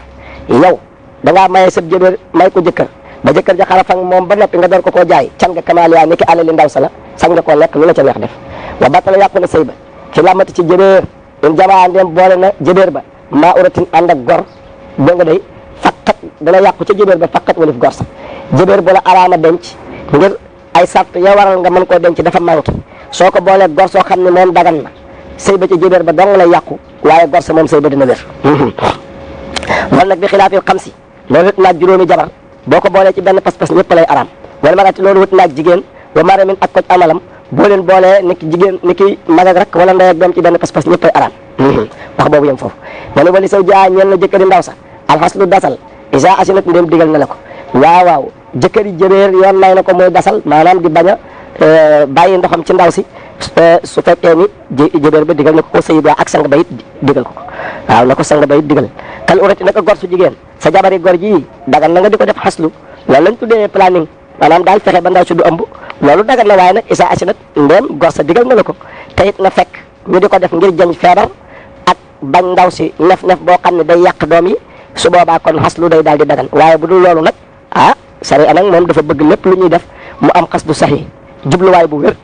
yow dangaa maye sab jëbeer may ko jëkkër ba jëkkër ja xaraf ak moom ba noppi nga door ko koo jaay can nga kamaaliyaa ni ki alali ndaw sa la sañ nga koo lekk lu la ca neex def wa battala yàqu na sëy ba ci lamati ci jëbeer in jamaa ndeem boole na jëbeer ba maa uratin ànd ak gor dégg nga day faqat dana yàqu ca jëbeer ba faqat walif gor sa jëbeer bu la araama denc ngir ay sart ya waral nga mën koo denc dafa manqué soo ko boolee gor soo xam ne moom dagan na sëy ba ci jébéer ba dong lay yàqu waaye gor sa moom sëy ba dina wér wala nag bi xilaafil xam si loolu wut naag juróomi jabar boo ko boolee ci benn pas-pas ñëpp lay araam wala marati loolu wut naag jigéen wa maramin ak koj amalam boo leen boolee ni ki jigéen ni ki mag ak rak wala ndey ak doom ci benn pas-pas ñëpp ay araam wax boobu yem foofu nga ne wali saw jaa ñeel na jëkkëri ndaw sa alxaslu dasal isa asinat ndéem digal na la ko waaw jëkkëri jëbeer yoon may na ko mooy dasal maanaam di bañ a bàyyi ndoxam ci ndaw si su fekkee ni jëbeer ba digal na ko sayid waa ak sang ba it digal ko waaw na ko sang ba it digal kal urati naka gor su jigéen sa jabari gor ji dagan na nga di ko def xaslu loolu lañ tuddee planning maanaam daal fexe ba ndaw si du ëmb loolu dagan na waaye nag isa asinat ndéem gor sa digal na la ko te it na fekk ñu di ko def ngir jëñ feebar ak bañ ndaw si nef boo xam ne day yàq doom yi su boobaa kon xaslu day daal di dagan waaye bu dul loolu nag sari nag moom dafa bëgg lépp lu ñuy def mu am xas du saxi jubluwaay bu wér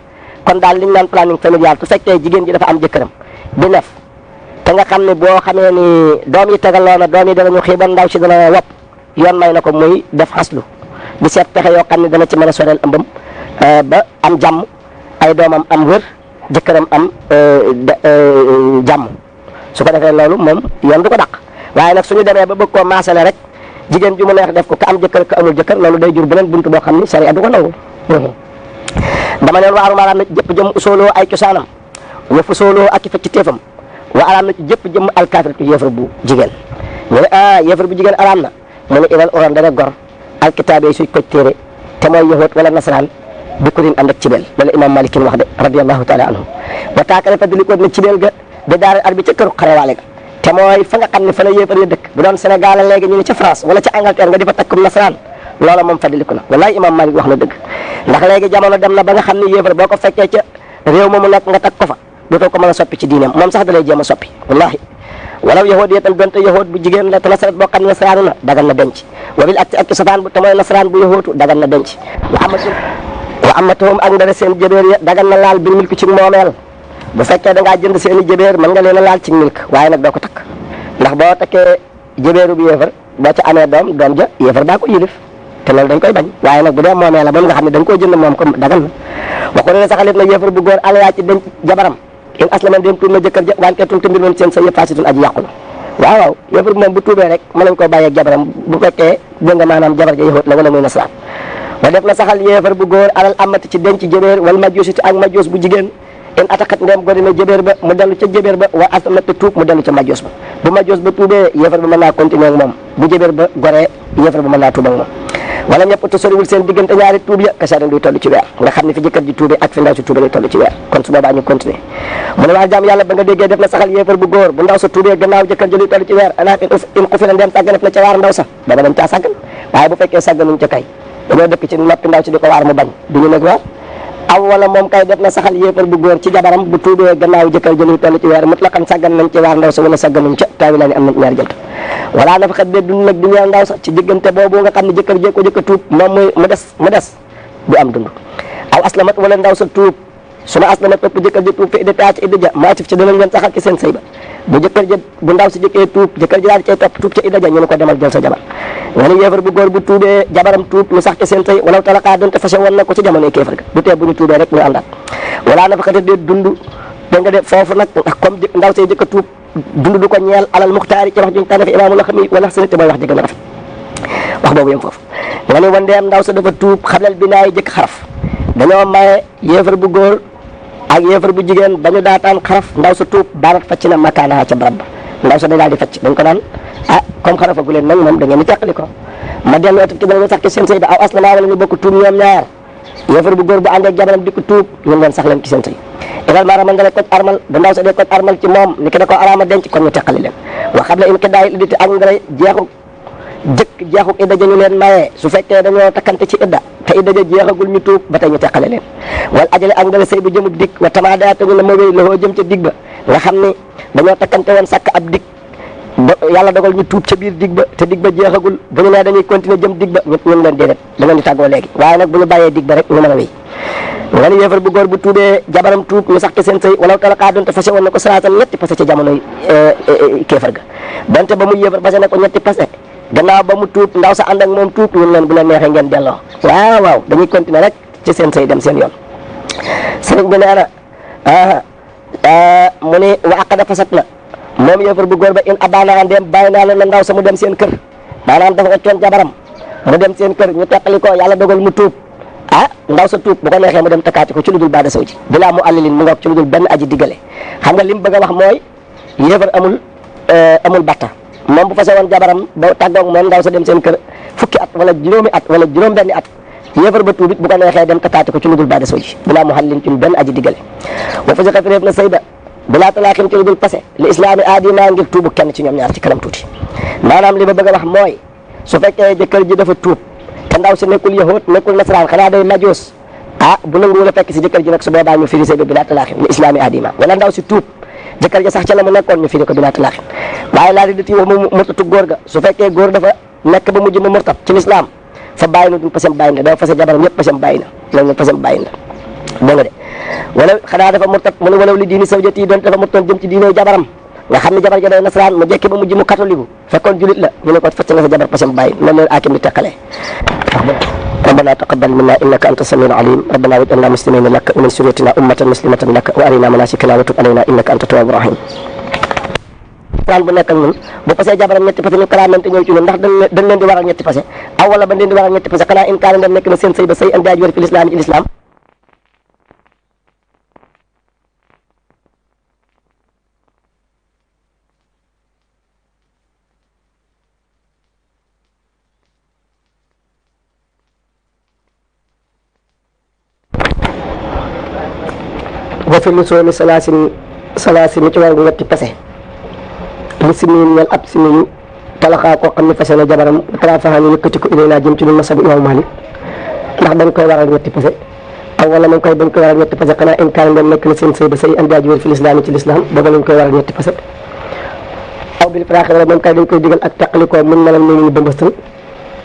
kon daal li ñu naan planning familial su fekkee jigéen ji dafa am jëkkëram di nef te nga xam ne boo xamee ni doom yi tegaloo na doom yi danañu xiiban ndaw si dana wopp yoon may na ko muy def xaslu di seet pexe yoo xam ne dana ci mën a soreel ëmbam ba am jàmm ay doomam am wér jëkkëram am jàmm su ko defee loolu moom yoon du ko dàq waaye nag suñu demee ba bëgg koo maasale rek jigéen ju mu neex def ko ka am jëkkër ka amul jëkkër loolu day jur beneen buntu boo xam ni sariya du ko nangu dama neen waaru maanaam na ci jëpp jëm usooloo ay cosaanam wa fu sooloo ak i fecc téefam wa araam na ci jëpp jëm alkaafiratu yéefar bu jigéen ñu ne yéefar bu jigéen araam na mu ne ilal oran dana gor alkitaabe suy koj téere te mooy yahuud wala nasaraan bi ko din ànd ak cibeel loolu imam malikin wax de radiallahu taala anhu wa taakale fadlikoon na cibeel ga da daara ar bi ca këru xarewaale ga te mooy fa nga xam ne fa la yéefar ya dëkk bu doon Sénégal léegi ñu ne ca France wala ca Angleterre nga di fa takkum nasaraan loola moom fadiliku na wallahi imam Malik wax na dëgg ndax léegi jamono dem na ba nga xam ne yéefar boo ko fekkee ca réew moomu nekk nga takk ko fa dootoo ko mën a soppi ci diineem moom sax da lay jéem a soppi wallahi walaw yahood yi tam donte yahood bu jigéen la te nasarat boo xam ne nasaraanu na dagan na denc wabil ak safaan bu te mooy nasaraan bu yahootu dagan na denc wa amatuhum ak ndara seen jëbeer ya dagan na laal bil milk ci moomeel bu fekkee da ngaa jënd seen i jëbeer mën nga leen a laal ci milk waaye nag doo ko takk ndax boo takkee jëbeeru bu yéefar boo ca amee doom ja yéefar baa ko yilif te loolu dañ koy bañ waaye nag bu dee moomee la moom nga xam ne da nga koo jënd moom ko dagan na waxu ne saxalit na yéefar bu góor alayaa ci denc jabaram in aslaman dem tuub na jëkkër ja wante tum te mbir moom seen sa yëpp faasitun aji yàqu la waaw yéefar bi moom bu tuubee rek mën nañ koo bàyyi ak jabaram bu fekkee dégg nga maanaam jabar ja yahut la wala muy nasaraan wa def na saxal yéefar bu góor alal amati ci denc jëbeer wala majusiti ak majus bu jigéen in atakat ndem gori na jëbeer ba mu dellu ca jëbeer ba wa asama te tuub mu dellu ca majus ba bu majus ba tuubee yéefar ba mën naa continuer ak moom bu jëbeer ba goree yéefar ba mën naa tuub ak moom wala ñëpp te soriwul seen diggante ñaari tuub ya kasarin duy toll ci weer nga xam ne fi jëkkër ji tuubee ak fi ndaw si tuubee lay toll ci weer kon su boobaa ñu continuer mu ne waa jaam yàlla ba nga déggee def na saxal yéefar bu góor bu ndaw sa tuubee gannaaw jëkkër ji luy toll ci weer anaat in xufi la ndem sàgganef na ca waar ndaw sa dama dem caa sàggan waaye bu fekkee sàgganuñ ca kay dañoo dëkk ci noppi ndaw si di ko waar mu bañ du ñu nekk waar aw wala moom kay def na saxal yéefar bu góor ci jabaram bu tuubee gannaaw jëkkër ji luy toll ci weer mutlaqan sàggan nañ ci waar ndaw sa wala sàgganuñ ca taawi laa ni am nañ ñaari jënt wala na fa xat de dund nag du ñeel ndaw sax ci diggante boobu nga xam ne jëkkër jee ko jëkk a tuub moom muy mu des du am dund aw aslamat wala ndaw sa tuub su ma aslamat topp jëkkër ja tuub fi idda taa ci idda ja mu atif ci danañ leen saxal ci seen sëy ba bu jëkkër ja bu ndaw si jëkkee tuub jëkkër ji daal di cay topp tuub ca idda ja ñu ne ko demal jël sa jabar nga ne yéefar bu góor bu tuubee jabaram tuub ñu sax ci seen sëy wala talaqaa donte fase woon na ko ci jamonoy kéefar ga du tee bu ñu tuubee rek ñu àndaat wala na fa xat de dund da nga de foofu nag ndax comme ndaw say jëkk a tuub dund du ko ñeel alal muxtaari ci wax juñ tànn fi imaamu la xam wala sanite mooy wax ji gën a rafet wax boobu yem foofu nga ne wandeem ndaw sa dafa tuub xablal bi naay jëkk xaraf dañoo maye yéefar bu góor ak yéefar bu jigéen dañu daataan xaraf ndaw sa tuub baanat facc na makaana ca barab ba ndaw sa day daal di facc dañ ko naan comme xarafagu leen nag moom da ngeen di teqali ko ma dellu ci danañu sax ci seen sëy ba aw aslama wala ñu bokk tuub ñoom ñaar yéefar bu góor bu ànd ak jabaram di ko tuub ñun leen sax leen ci seen sëy également ramal nga ne koj armal bu ndaw sa dee koj armal ci moom ni ki da ko araama denc kon ñu teqali leen wa xam ne in ki daay idditi ak nga jeexu idda ja ñu leen maye su fekkee dañoo takkante ci idda te idda ja jeexagul ñu tuub ba tey ñu teqale leen wala ajale ak nga sëy bu jëmub dig wa tamaada te ñu ne ma wéy loxoo jëm ca dig ba nga xam ni dañoo takkante woon sàkk ab dig ba yàlla dogal ñu tuub ca biir dig ba te dig ba jeexagul bu ñu nee dañuy continuer jëm dig ba ñun leen déedéet da ngeen di tàggoo léegi waaye nag bu ñu bàyyee dig ba rek ñu mën a wéy nga ni yéefar bu góor bu tuubee jabaram tuub ñu sax ci seen sëy wala talaqaa donte fase woon na ko salaasan ñetti passé ca jamonoy kéefar ga donte ba mu yéefar passé na ko ñetti passé gannaaw ba mu tuub ndaw sa ànd ak moom tuub ñun leen bu leen neexee ngeen delloo waaw dañuy continuer rek ci seen sëy dem seen yoon sëriñ bi nee na mu ne wa aqada fasat na moom yéefar bu góor ba in abana dem bàyyi naa leen ndaw sa mu dem seen kër maanaam dafa waccoon jabaram mu dem seen kër ñu teqali ko yàlla dogal mu tuub ndaw sa tuub bu ko neexee mu dem takkaati ko ci lu dul baada saw ji bilaa mu àllilin mu nga wax ci lu dul benn aji diggale xam nga li mu bëgg a wax mooy yéefar amul batta moom bu fase woon jabaram ba tàggoog moom ndaw sa dem seen kër fukki at wala juróomi at wala juróom benni at yéefar ba tuubit bu ko neexee dem takkaati ko ci lu dul baada saw ji bilaa mu àllilin ci lu benn aji diggale wa fa saxat réef na sayda bilaa talaaxin ci lu dul passé li islaami aadima ngir tuubu kenn ci ñoom ñaar ci kanam tuuti maanaam li ma bëgg a wax mooy su fekkee jëkkër ji dafa tuub te ndaw si nekkul yahud nekkul nasaraan xanaa day majoos bu nanguwul a fekk si jëkkër ji nag su boobaa ñu firi sëy bi bilaa talaaxin li islaami aadima wala ndaw si tuub jëkkër ji sax ca la mu nekkoon ñu firi ko bilaa talaaxin waaye laa di dati wax mu murtatu góor ga su fekkee góor dafa nekk ba mujj mu murtat ci lislaam fa bàyyi na du pasam bàyyi na dafa fase jabaram yëpp pasam bàyyi na loolu pasam bàyyi na dégg nga de wala xanaa dafa murtat mu ne walaw li diini sawjati doon dafa murtoon jëm ci diine jabaram nga xam ne jabar ja day nasaraan mu jekki ba mujj mu catholique fekkoon julit la ñu ne ko fecc nga sa jabar pasam bàyyi noonu leen aakim di teqalee ربنا تقبل منا انك انت السميع العليم ربنا واجعلنا مسلمين لك ومن ذريتنا امه مسلمه لك وارنا مناسكنا وتب علينا انك انت التواب الرحيم plan bu nekk ak ñun bu passé jabaram ñetti passé ñu kalaamante ñëw ci ñun ndax dañ leen di waral ñetti passé aw wala ba leen di waral ñetti passé xanaa in kaana dem nekk na seen sëy ba sëy andi wér fi l'islam ci l'islam wa fi lusoomi salaasin ci wàllu ñetti passé li simiin ñal ab simiin talaxaa koo xam ne fase na jabaram trafaxa ñu yëkkati ko ilay naa jëm ci lu masabu imam Malik ndax dañ koy waral ñetti passé aw wala dañ koy waral ñetti passé xanaa in kaan dem nekk na seen sëy ba sëy andi aji wér fi l'islam ci l'islam booba lañ koy waral ñetti passé aw bil fraaxi wala moom kay dañ koy digal ak teqalikoo mun melal ni ñu bëmbastal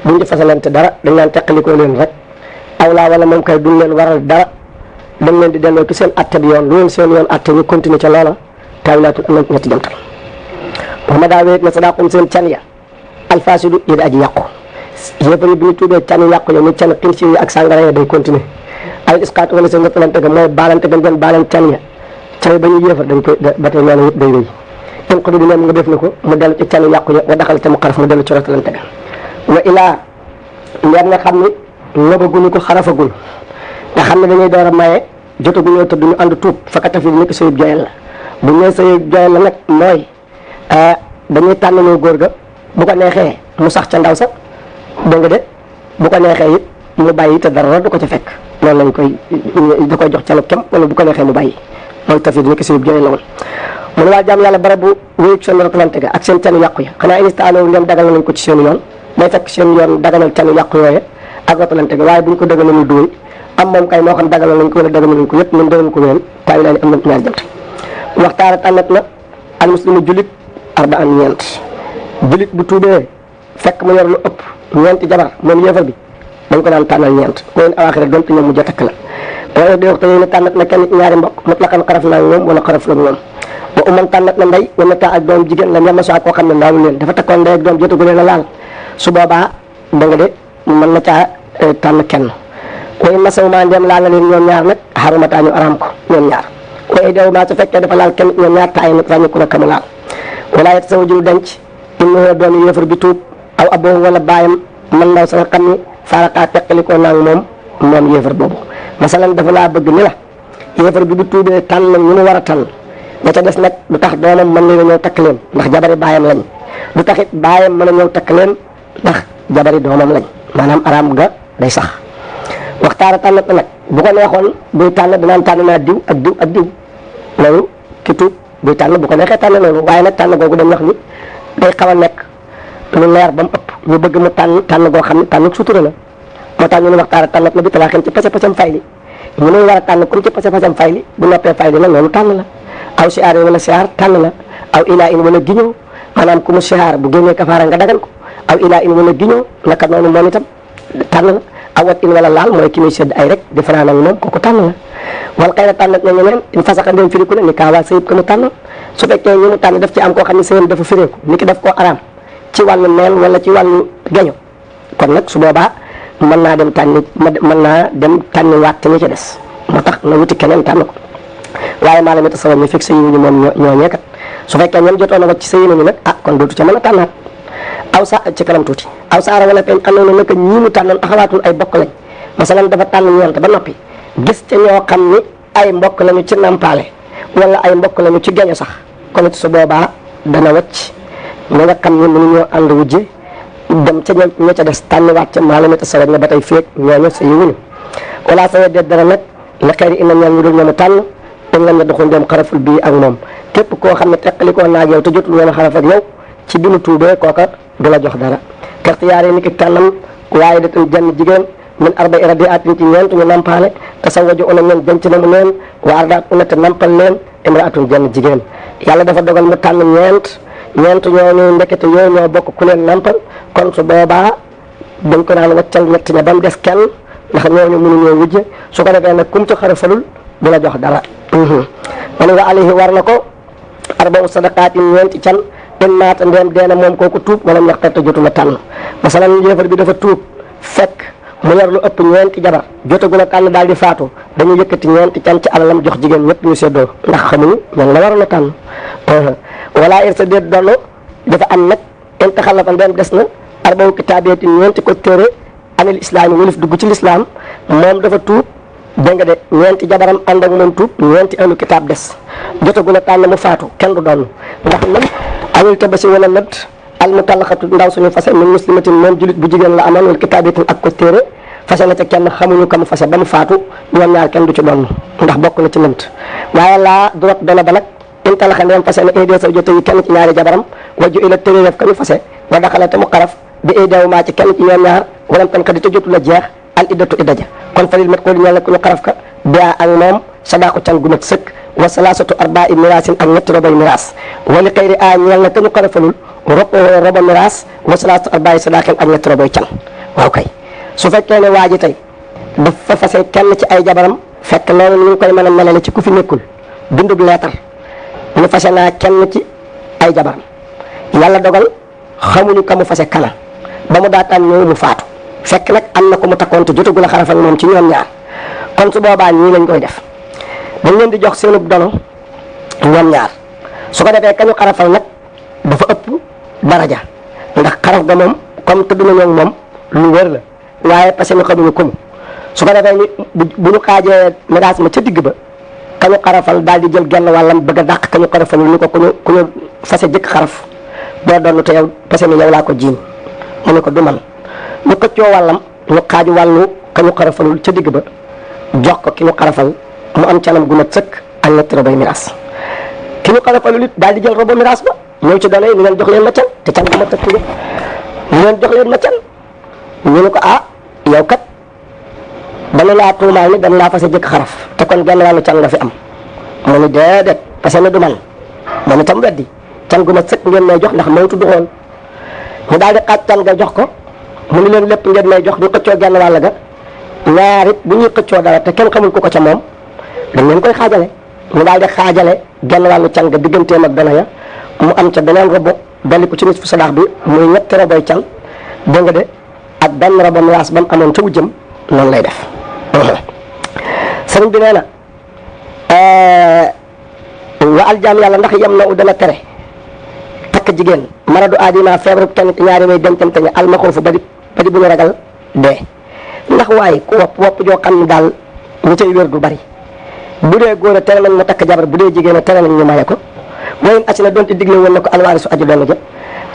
buñ di fasalante dara dañ naan teqalikoo leen rek aw laa wala moom kay duñ leen waral dara dañ leen di delloo ci seen atte bi yoon lu leen seen yoon atte ñu continuer ca loola taawilaatu am nañ ñetti jantal wax ma daa wéet na sadaqum seen can ya alfasidu yi da aji yàqu yéefar yi bi ñu tuubee can yàqu ya ni can xinsi yi ak sàngara ya day continuer ay isqaat wala seen ngëppalante ga mooy baalante ga doon baalan can ya can ba ñu yéefar dañ koy ba tey noonu yëpp day wéy in ko di moom nga def na ko mu dellu ci can yàqu ya wa daxal te mu xaraf mu dellu ci rotalante ga wa ilaa leer nga xam ni lobaguñu ko xarafagul nga xam ne dañuy door a maye jotaguñoo tëdd ñu ànd tuub fakata fi nekk sëyub joyal la bu ñu nee sëyub joyal la nag mooy dañuy tànnaloo góor ga bu ko neexee mu sax ca ndaw sa dégg nga de bu ko neexee it mu bàyyi te dara du ko ca fekk loolu lañ koy da koy jox ca kem wala bu ko neexee mu bàyyi loolu tafi nekk sëyub joyal la woon mu ne waa jaam yàlla bara bu wéyug seen rotalante ga ak seen canu yàqu ya xanaa inistaaloo ngeen dagal nañ ko ci seen yoon day fekk seen yoon daganal canu yàqu yooye ak rotalante ga waaye buñ ko daganalul duwuy am moom kay moo xam daganal nañ ko wala daganal nañ ko yëpp ñun dagan ko wéen tawi naa ni am na ñaar jant waxtaara tànnat na al muslimu julit arba'an ñeent julit bu tuubee fekk mu yor lu ëpp ñeenti jabar moom yéefar bi dañ ko daan tànnal ñeent koyen awaaxira donte ñoom mu jotakk la waaye di waxta ne tànnat na kenn ñaari mbokk mutlaqan xaraf naa ñoom wala xaraf la ñoom wa uman tànnat na ndey wala taa ak doom jigéen lam yamasaa koo xam ne laalu leen dafa takkoon ndey ak doom jotagu leen a laal su boobaa da nga de mën na caa tànn kenn koy masaw maa ndem laal na leen ñoom ñaar nag xarumataa ñu araam ko ñoom ñaar koy dew maa su fekkee dafa laal kenn ñoom ñaar taay nag ràññiku na kamu laal wala yet saw jul denc inna doon yéefar bi tuub aw aboo wala baayam man ndaw sa nga xam ni faarakaa teqalikoo naag moom yéefar boobu masalan dafa laa bëgg ni la yéefar bi bu tuubee tànn ñu mu war a tànn ña ca des nag du tax doomam mën leen a ñëw takk leen ndax jabari baayam lañ du taxit baayam mën a ñëw takk leen ndax jabari doomam lañ maanaam araam ga day sax waxtaara tànnat nag bu ko neexoon buy tànn dinaan tànn naa diw ak diw ak diw loolu ki tuub buy tànn bu ko neexee tànn loolu waaye nag tànn googu dañ wax ni day xaw a nekk lu leer ba mu ëpp ñu bëgg mu tànn goo xam ne tànn sutura la moo tax ñu ne waxtaara tànnat na bi talaaxin ci pase-pasam fay li ñu ne war a tànn comme ci pase-pasam fay li bu noppee fay li nag loolu tànn la aw siyaar wala siyaar tànn la aw ilaa in wala giñoo maanaam ku mu siyaar bu génnee kafaara nga dagan ko aw ilaa in wala giñoo naka noonu moom itam tànn la awat in wala laal mooy ki muy sedd ay rek di fanaan ak moom kooku tànn la wal xëy na tànnat na ñeneen in fasaxa ndem firiku la ni kaawaa sëyib ko mu tànn su fekkee ñu mu tànn daf ci am koo xam ne sëyam dafa fireeku ni ki daf koo araam ci wàllu neen wala ci wàllu geño kon nag su boobaa mën naa dem tànni waat te ñi ca des moo tax na wuti keneen tànn ko waaye maa lam yatasawwar ñu fekk sëyiwuñu moom ñooñee kat su fekkee ñoom jotoon na ko ci sëyi nañu nag kon dootu ca mën a tànnaat aw sa ci kanam tuuti aw saara wala feeñ am na naka ñii mu tànnoon axawaatul ay bokk lañ masalan dafa tànn ñeent ba noppi gis ca ñoo xam ni ay mbokk lañu ci nampaale wala ay mbokk lañu ci geño sax kon su boobaa dana wacc ña nga xam ne mënuñoo ànd wujje dem ca ña ca des tànniwaat ca maa lam yatasawwar ne ba tey feeg ñooñu sëyiwuñu wala sa wedde dara nag la xëy ina ñaan ñu dul ñoomu tànn in lam yadxul dem xaraful bii ak moom képp koo xam ne teqalikoo naag yow te jotul woon a xaraf ak yow ci bi mu tuubee kooka du la jox dara kertiyaare ni ki tànnam waaye da tam jenn jigéen min arba iradiatin ci ñeent ñu nampaale tasawaju una ñoom denc na mu leen wa ardaat una te nampal leen imraatun jenn jigéen yàlla dafa dogal mu tànn ñeent ñooñu ndekete yooyu ñoo bokk ku leen nampal kon su boobaa dañ ko naan waccal ñett ña ba mu des kenn ndax ñooñu mënuñoo wujje su ko defee nag kum ci xarafalul du la jox dara man wa alayhi war na ko arba'u sadaqaatin ñeenti can in maata ndeem deena moom kooku tuub wala mu yaxtar te jotu la tànn masalan yéefar bi dafa tuub fekk mu yor lu ëpp ñeenti jabar jotagul a tànn daal di faatu dañu yëkkati ñeenti can ci alalam jox jigéen ñëpp ñu séddoo ndax xamuñu ñan la waroon a tànn wala irsa déet donn dafa am nag in taxallafa ndeem des na arba'u kitaabeetin ñeenti ko téere anil islaami wulif dugg ci lislaam moom dafa tuub dégg nga de ñeenti jabaram ànd ak moom tuub ñeenti ahlu kitaab des jotagul a tànn mu faatu kenn du doon ndax nag awil tabasi wala nëtt al mutallaqatu ndaw suñu fase min muslimatin moom julit bu jigéen la amoon wal kitaabatin ak ko téere fase na ca kenn xamuñu ka mu fase ba mu faatu ñoom ñaar kenn du ci doon ndax bokk na ci nënt waaye laa durot dona ba nag in talaxa ndeem fase na idée sa jote yi kenn ci ñaari jabaram waju ila téere def ka ñu fase wa daxala te mu xaraf bi idéewu maa ci kenn ci ñoom ñaar walam tan ka di te jotu la jeex al iddatu iddaja kon falil mat ko di ñeel ku ñu xaraf ka biyaa ak moom sadaqu can gu mat sëkk wa salaasatu arbaa'i miraasin ak ñetti robay miraas wali xayri a ñeel na ka ñu xarafalul roba miraas wa salaasatu arbaa'i sadaqin ak ñetti robay can waaw kay su fekkee ne waa ji tey dafa fase kenn ci ay jabaram fekk loolu ñu ngi koy mën a melale ci ku fi nekkul bindub leetar ñu fase naa kenn ci ay jabaram yàlla dogal xamuñu ka mu fase kana ba mu daataan ñëw mu faatu fekk nag am na ko mu takkoon te jotagul a xarafal moom ci ñoom ñaar kon su boobaa ñii lañ koy def dañ leen di jox seenub dono ñoom ñaar su ko defee kañu xarafal nag dafa ëpp daraja ndax xaraf ga moom comme tëdd nañoo moom lu wér la waaye parce que ñu xamuñu ko mu su ko defee bu ñu xaajee miraas ma ca digg ba kañu xarafal daal di jël genn wàllam bëgg a dàq kañu xarafalul ni ko ku ñu fase jëkk xaraf doo doon te yow parce que yow laa ko jiiñ mu ne ko du man ñu xëccoo wàllam ñu xaaju wàllu kañu xarafalul ca digg ba jox ko ki ñu xarafal mu am canam gu mat sëkk ak ñetti robay miraas ki ñu xarafalul it daal di jël robo miraas ba ñëw ci doole ni leen jox leen ma can te can gu mat sëkk ñu leen jox leen ma can ñu ne ko yow kat dana laa tuumaal ni dana laa fase jëkk xaraf te kon genn wàllu can nga fi am mu ni déedéet parce que du man moom itam weddi can gu mat sëkk ngeen may jox ndax maytu du xool mu daal di xaaj can ga jox ko mu ni leen lépp ngeen may jox ñu xëccoo genn wàll ga ñaar it bu ñuy xëccoo dara te kenn xamul ku ko ca moom dañ leen koy xaajale ñu daal di xaajale genn wàllu can ga digganteem ak dana ya mu am ca beneen robo dolli ko ci nisfu sadaax bi muy ñetti roboy can dégg nga de ak benn robo miraas ba mu amoon ca wujjam noonu lay def sëriñ bi nee na wa aljaam yàlla ndax yem na u dana tere takk jigéen maradu aadima feebaru kenn ñaari way dencante ña almaxoofu ba di bu ñu ragal dee ndax waaye ku wopp joo xam ne daal ñu cay wér du bari bu dee góor a tere nañ mu takk jabar bu dee jigéen a tere nañ ñu maye ko wayen acci na doonte digle woon na ko alwaari su aju doon ja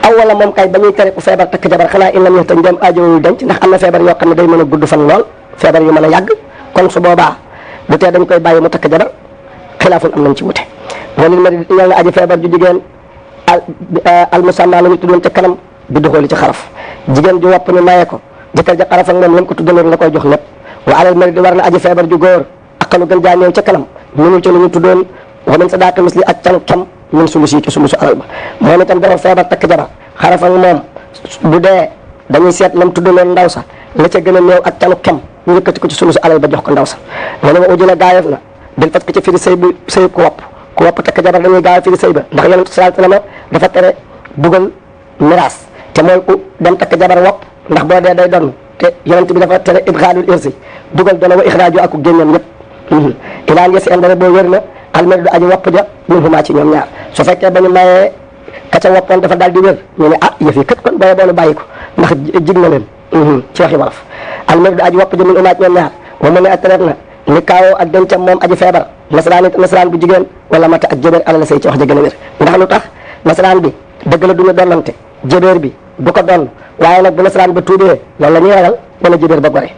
aw wala moom kay ba ñuy tere ku feebar takk jabar xanaa in lam ñax tañ dem ajowul denc ndax am na feebar yoo xam ne day mën a gudd fan lool feebar yu mën a yàgg kon su boobaa bu tee dañ koy bàyyi mu takk jabar xilaafun am nañ ci wute walil ma ñal na aji feebar ju jigéen al musamma la ñu tuddoon ca kanam bi doxooli ci xaraf jigéen ju wopp ñu maye ko jëkkër ja xaraf ak moom lañ ko tuddaloon la koy jox lépp wa alal mari di war na aji feebar ju góor aqalu gën jaa néew ca kanam mënul ci lu ñu tuddoon wa min sadaqi misli ak canu kem min sulusi ci sulusu alal ba moom itam dafa feebar takk jabar xaraf ak moom bu dee dañuy seet lam tuddaloon ndaw sa la ca gën a néew ak canu kem ñu yëkkati ko ci sulusu alal ba jox ko ndaw sa nga ne ma ujjina gaayef na del fat ko ci firi sëy bu sëy ku wopp takk jabar dañuy gaaw firi sëy ba ndax yonent sallallahu alayhi wasallam dafa tere dugal miraas te mooy ku dem takk jabar wopp ndax boo dee day donn te yonent bi dafa tere ibxaalul irsi dugal dona wa ixraaju ak génneem yëpp ilaan yesi en dara boo wér na almaridu aji wopp ja min huma ci ñoom ñaar su fekkee ba ñu mayee ka ca woppoon dafa daal di wér ñu ne ah yëf yi kët kon booy boonu bàyyi ko ndax jig na leen ci waxi wolof almaridu aji wopp ja min huma ci ñoom ñaar wa mu ne attereet na ni kaawoo ak dencam moom aji feebar nasaraan bu jigéen wala mata ak jëbeer alal say ci wax ja gën a wér ndax lu tax nasaraan bi dëgg la duñu donnante jëbeer bi du ko donn waaye nag bu nasaraan ba tuubee loolu la ñuy ragal wala jëbeer ba gore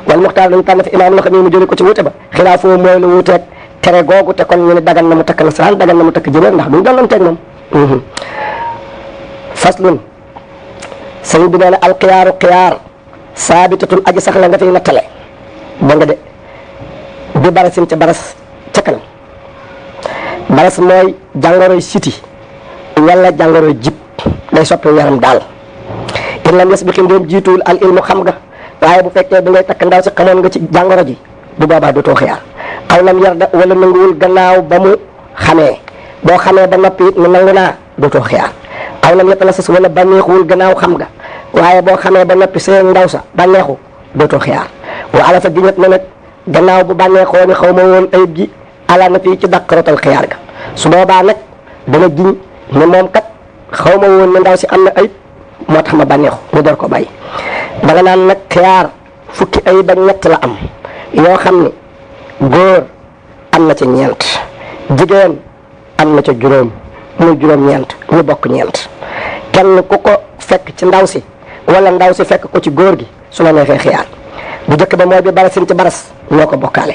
wala muxtaar lañu tànn fi imaam loo xam ne mu jëlee ko ci wuute ba xilaafoo mooy lu wuuteeg tere googu te kon ñu ne dagan na mu takk nasaraan dagan na mu takk jëbeer ndax duñu donnanteeg moom faslun sëñ bi nee na alxiyaaru xiyaar saabitatun aji sax la nga fiy nattale ba nga de bi barasin ca baras ca kanam baras mooy jàngoroy siti wala jàngoroy jib day soppi yaram daal in lam yasbiqi ndéem jiituwul al ilmu xam nga waaye bu fekkee bi ngay takk ndaw si xamoon nga ci jàngoro ji bu boobaa dootoo xiyaar aw lam yarda wala nanguwul gannaaw ba mu xamee boo xamee ba noppi it ne nangu naa dootoo xiyaar aw lam yetta la sas wala bànneexuwul gannaaw xam nga waaye boo xamee ba noppi seen ndaw sa bànneexu dootoo xiyaar wa ala fa giñat na nag gannaaw bu bànneexoo ni xaw ma woon ayib ji ala na fii ci dàq rotal xiyaar ga su boobaa nag dana giñ ne moom kat xaw ma woon ne ndaw si am na ayib moo tax ma bànneexu mu door ko bàyyi da nga naan nag xiyaar fukki ayib ak ñett la am yoo xam ne góor am na ca ñeent jigéen am na ca juróom muy juróom-ñeent ñu bokk ñeent kenn ku ko fekk ci ndaw si wala ndaw si fekk ko ci góor gi su la neexee xiyaar bu njëkk ba mooy bi barasin ci baras ñoo ko bokkaale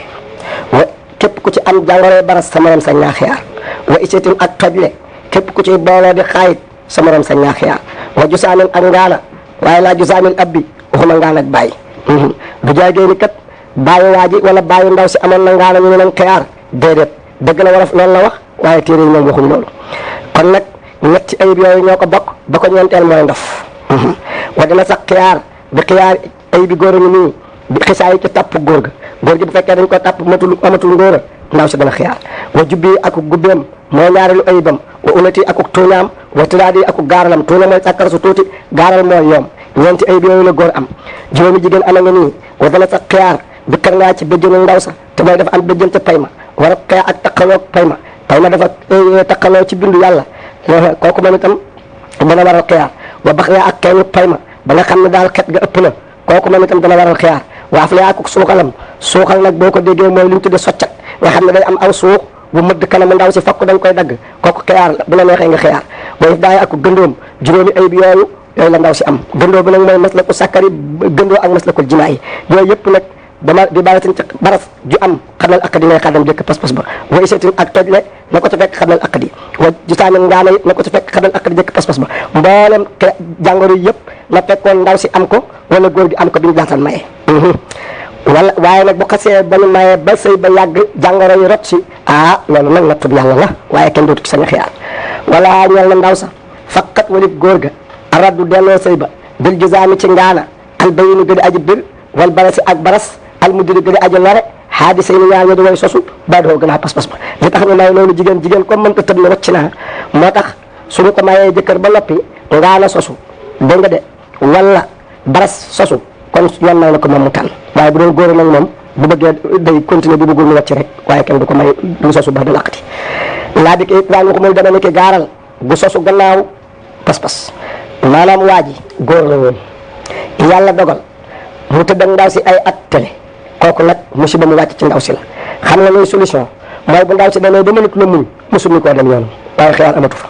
wa képp ku ci am jàngoroy baras sa morom sañ naa xiyaar wa isetin ak tojle képp ku ci booloo di xaayit sa morom sañ naa xiyaar wa jusaamin ak ngaana waaye laa jusaamin abbi waxuma ngaan ak bàyyi du jaagee ni kat bàyyi waa ji wala bàyyi ndaw si amoon na ngaana ñu ne nañ xiyaar déedéet dëgg la wolof loolu la wax waaye téere yi moom waxuñ loolu kon nag ñetti ayib yooyu ñoo ko bokk ba ko ñeenteel mooy ndof wa dina sax xiyaar bi xiyaar ayib bi góor a ngi nii bi xisaay ci tàpp góor gi bu fekkee dañ ko tàpp amatul ngóor a ndaw si dana xiyaar wa jubbi akuk gubbeem mooy ñaareelu ayibam wa unati akuk tuuñaam wa tidaadi akuk gaaralam tuuña mooy sàkkar su tuuti gaaral mooy yoom ñeenti ayib yooyu la góor am juróomi jigéen ama nga nii wa dana sax xiyaar bi kar ngaa ci béjjënu ndaw sa te mooy dafa am béjjën ca pay ma war a xiyaar ak taqaloo pay ma dafa taqaloo ci bindu yàlla kooku moom itam dana waral xiyaar wa bax yaa ak keeñu pay ma ba nga xam ne daal xet ga ëpp na kooku moom itam dana waral xiyaar waaf lee akuk suuxalam suuxal nag boo ko déggee mooy li ñu tudde soccat nga xam ne day am aw suux bu mëdd kanam ndaw si fokk dañ koy dagg kooku xiyaar la bu la neexee nga xiyaar booy daay akuk gëndoom juróomi ayib yooyu la ndaw si am gëndoo bi nag mooy maslakul sàkkari gëndoo ak maslakul jinaa yi yooyu yëpp nag dama di baratin ci baras ju am xamal aqdi ngay xadam jëkk pas-pas ba wa isatin ak tojle na ko ci fekk xamal aqdi wa jusaamin ngaana it na ko ci fekk xamal aqdi jëkk pas-pas ba mboolem jàngoro yëpp na fekkoon ndaw si am ko wala góor gi am ko bi ñu daatal maye wala waaye nag bu xasee ba ñu maye ba sëy ba yàgg jàngoro yi rot si loolu nag nattub yàlla la waaye kenn dootu ci sañ a xiyaar wala ñeel na ndaw sa fakkat walib góor ga araddu delloo sëy ba bil jusaami ci ngaana al bayinu gëdi aji bir wal barasi ak baras al mudiri gëdi aji lore xaadisa yi ni ñaar ña di way sosu ba doo gën a pas-pas ba li tax ñu may loolu jigéen comme mënta tëb ne wacc naa moo tax suñu ko mayee jëkkër ba noppi ngaana sosu dégg nga de wala baras sosu kon yoon may na ko moom mu tànn waaye bu doon góor nag moom bu bëggee day continuer bu bëggul mu wàcc rek waaye kenn du ko may lu sosu ba da laqati laa di kay waa nga ko muy dana nekk gaaral gu sosu gannaaw pas-pas maanaam waa ji góor la woon yàlla dogal mu tëdd ak ndaw si ay at télé kooku nag musiba mu wàcc ci ndaw si la xam nga luy solution mooy bu ndaw si demee ba mënatu la muñ mosuñu koo dem yoon waaye xiyaar amatu fa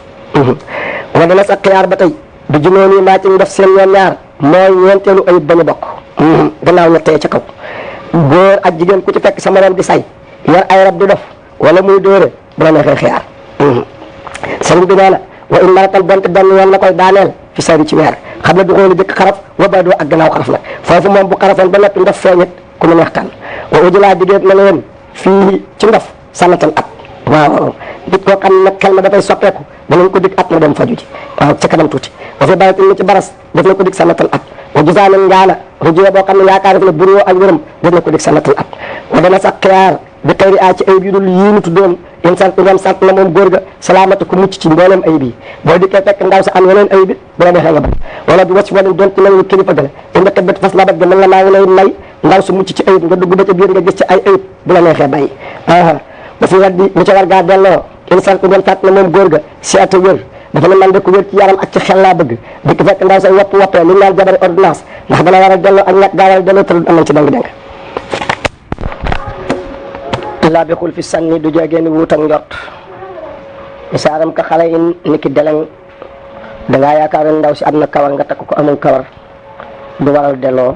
wa dana sax xiyaar ba tey du junoon yi mbaa ci def seen ñoom ñaar mooy ñeenteelu ayib ba ñu bokk gannaaw ñettee ca kaw góor ak jigéen ku ci fekk sa morom di say yor ay rab di dof wala muy dóore bu la neexee xiyaar sëriñ bi nee na wa in maratal bont benn yoon na koy daaneel fi sari ci weer xam ne du xooli jëkk xaraf wa ba doo ak gannaaw xaraf nag foofu moom bu xarafoon ba noppi ndof feeñit ku mu neex tànn wa ujulaa digéet na leen fii ci ndof sànnatan at waaw nit koo xam nag xel ma dafay soppeeku danañ ko dig at na dem faju ji waaw ca kanam tuuti wa fi baratin ni ci baras def na ko dig sànnatan at wa jusaamin ngaana rujee boo xam ne yaakaar def na buróo ak wërëm def na ko dig sànnatan at wa dana sax xiyaar bi xëyri ci ayib yi dul yii nu tuddoon in sant ngam sant na moom góor ga salaamata ku mucc ci mboolem ayib yi boo dikkee fekk ndaw sa am yeneen ayib bi bu la neexee nga bañ wala bi wacc wala doon ci mel ni kilifa gale indi xibbat fas labat ga mën la maa ngi lay may ndaw su mucc ci ayib nga dugg ba ca biir nga gis ci ay ayib bu la neexee bàyyi dafa war di lu ca war gaa delloo insan ku doon fàtt na moom góor ga seeta wér dafa ne man de ku wér ci yaram ak ci xel laa bëgg di ko fekk ndaw say woppee li ñu naan jabari ordonnance ndax dana war a delloo ak ñàkk gaa war a delloo tëdd am nañ ci dénk laa bi xul fi sànni du jógee ni wuut ak njort misaaram ka xale in ni ki deleng dangaa yaakaar ne ndaw si am na kawar nga takk ko amul kawar du waral delloo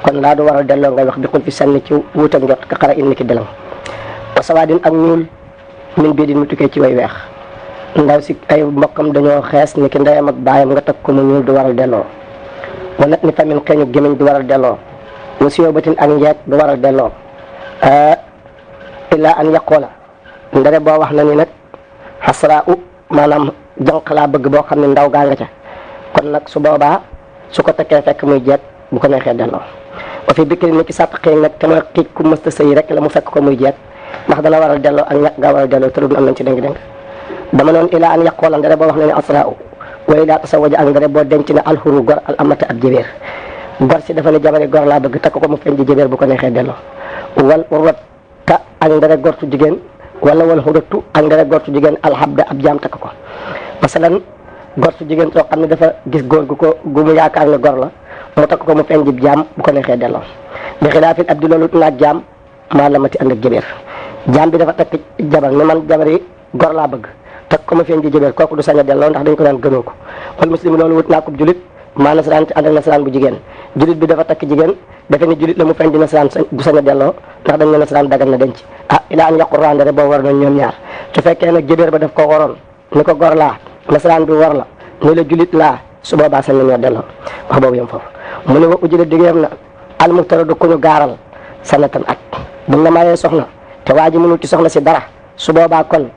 kon laa du waral delloo ngay wax bi xul fi sànni ci wuut ak njort ka xale in ni ki deleng wa sawaadin ak ñuul min bii di mu tukkee ci way weex ndaw si ay mbokkam dañoo xees ni ki ndeyam ak baayam nga takk ko mu ñuul du waral delloo wala ni famin xeeñu gémmiñ du waral delloo wasiyoo batin ak njeeg du waral delloo illaa an yaqoola ndere boo wax na ni nag xasra u maanaam jànq laa bëgg boo xam ne ndaw gaa nga ca kon nag su boobaa su ko tekkee fekk muy jeet bu ko neexee delloo wa fi bikri ni ki sàpp xiig nag te mooy xiig ku mësta sëy rek la mu fekk ko muy jeet ndax dana waral delloo ak ñàkk gaa waral delloo tërul am nañ ci dénk dama noonu illaa an yaqoola ndere boo wax na ni asra u wa illaa tasawaja ak ndere boo denc na alxuru gor al amata ab jibéer gor si dafa ne jabari gor laa bëgg takk ko mu feeñ ji jibéer bu ko neexee delloo wal urwat ta ak ndere gortu jigéen wala wal xudatu ak ndere gortu jigéen alhabda ab jaam takk ko masalan gortu jigéen soo xam ne dafa gis góor gu mu yaakaar ne gor la mu takk ko mu feeñ jib jaam bu ko neexee delloo bi xilaafin ab di loolu naag jaam maa la mati ànd ak jëbeer jaam bi dafa takk jabar ne man jabari gor laa bëgg takk ko mu feeñ ji jëbeer kooku du sañ a delloo ndax dañ ko daan gënoo ko wal muslim loolu wut naa ko julit maa nasaraan te ànd ak nasaraan bu jigéen julit bi dafa takk jigéen defe ni julit la mu feeñ di nasaraan du sañ a delloo ndax dañ ne nasaraan dagal na denc ilaa an yaqu randere boo war nañ ñoom ñaar su fekkee nag jëbeer ba daf ko waroon ni ko gor laa nasaraan bi war la ni la julit laa su boobaa sañ nañoo delloo wax boobu yom foofu mu ne wa ujjile digéem na almuxtaradu ku ñu gaaral sanatan at buñ la mayee soxna te waa ji mënul ci soxna si dara su boobaa kon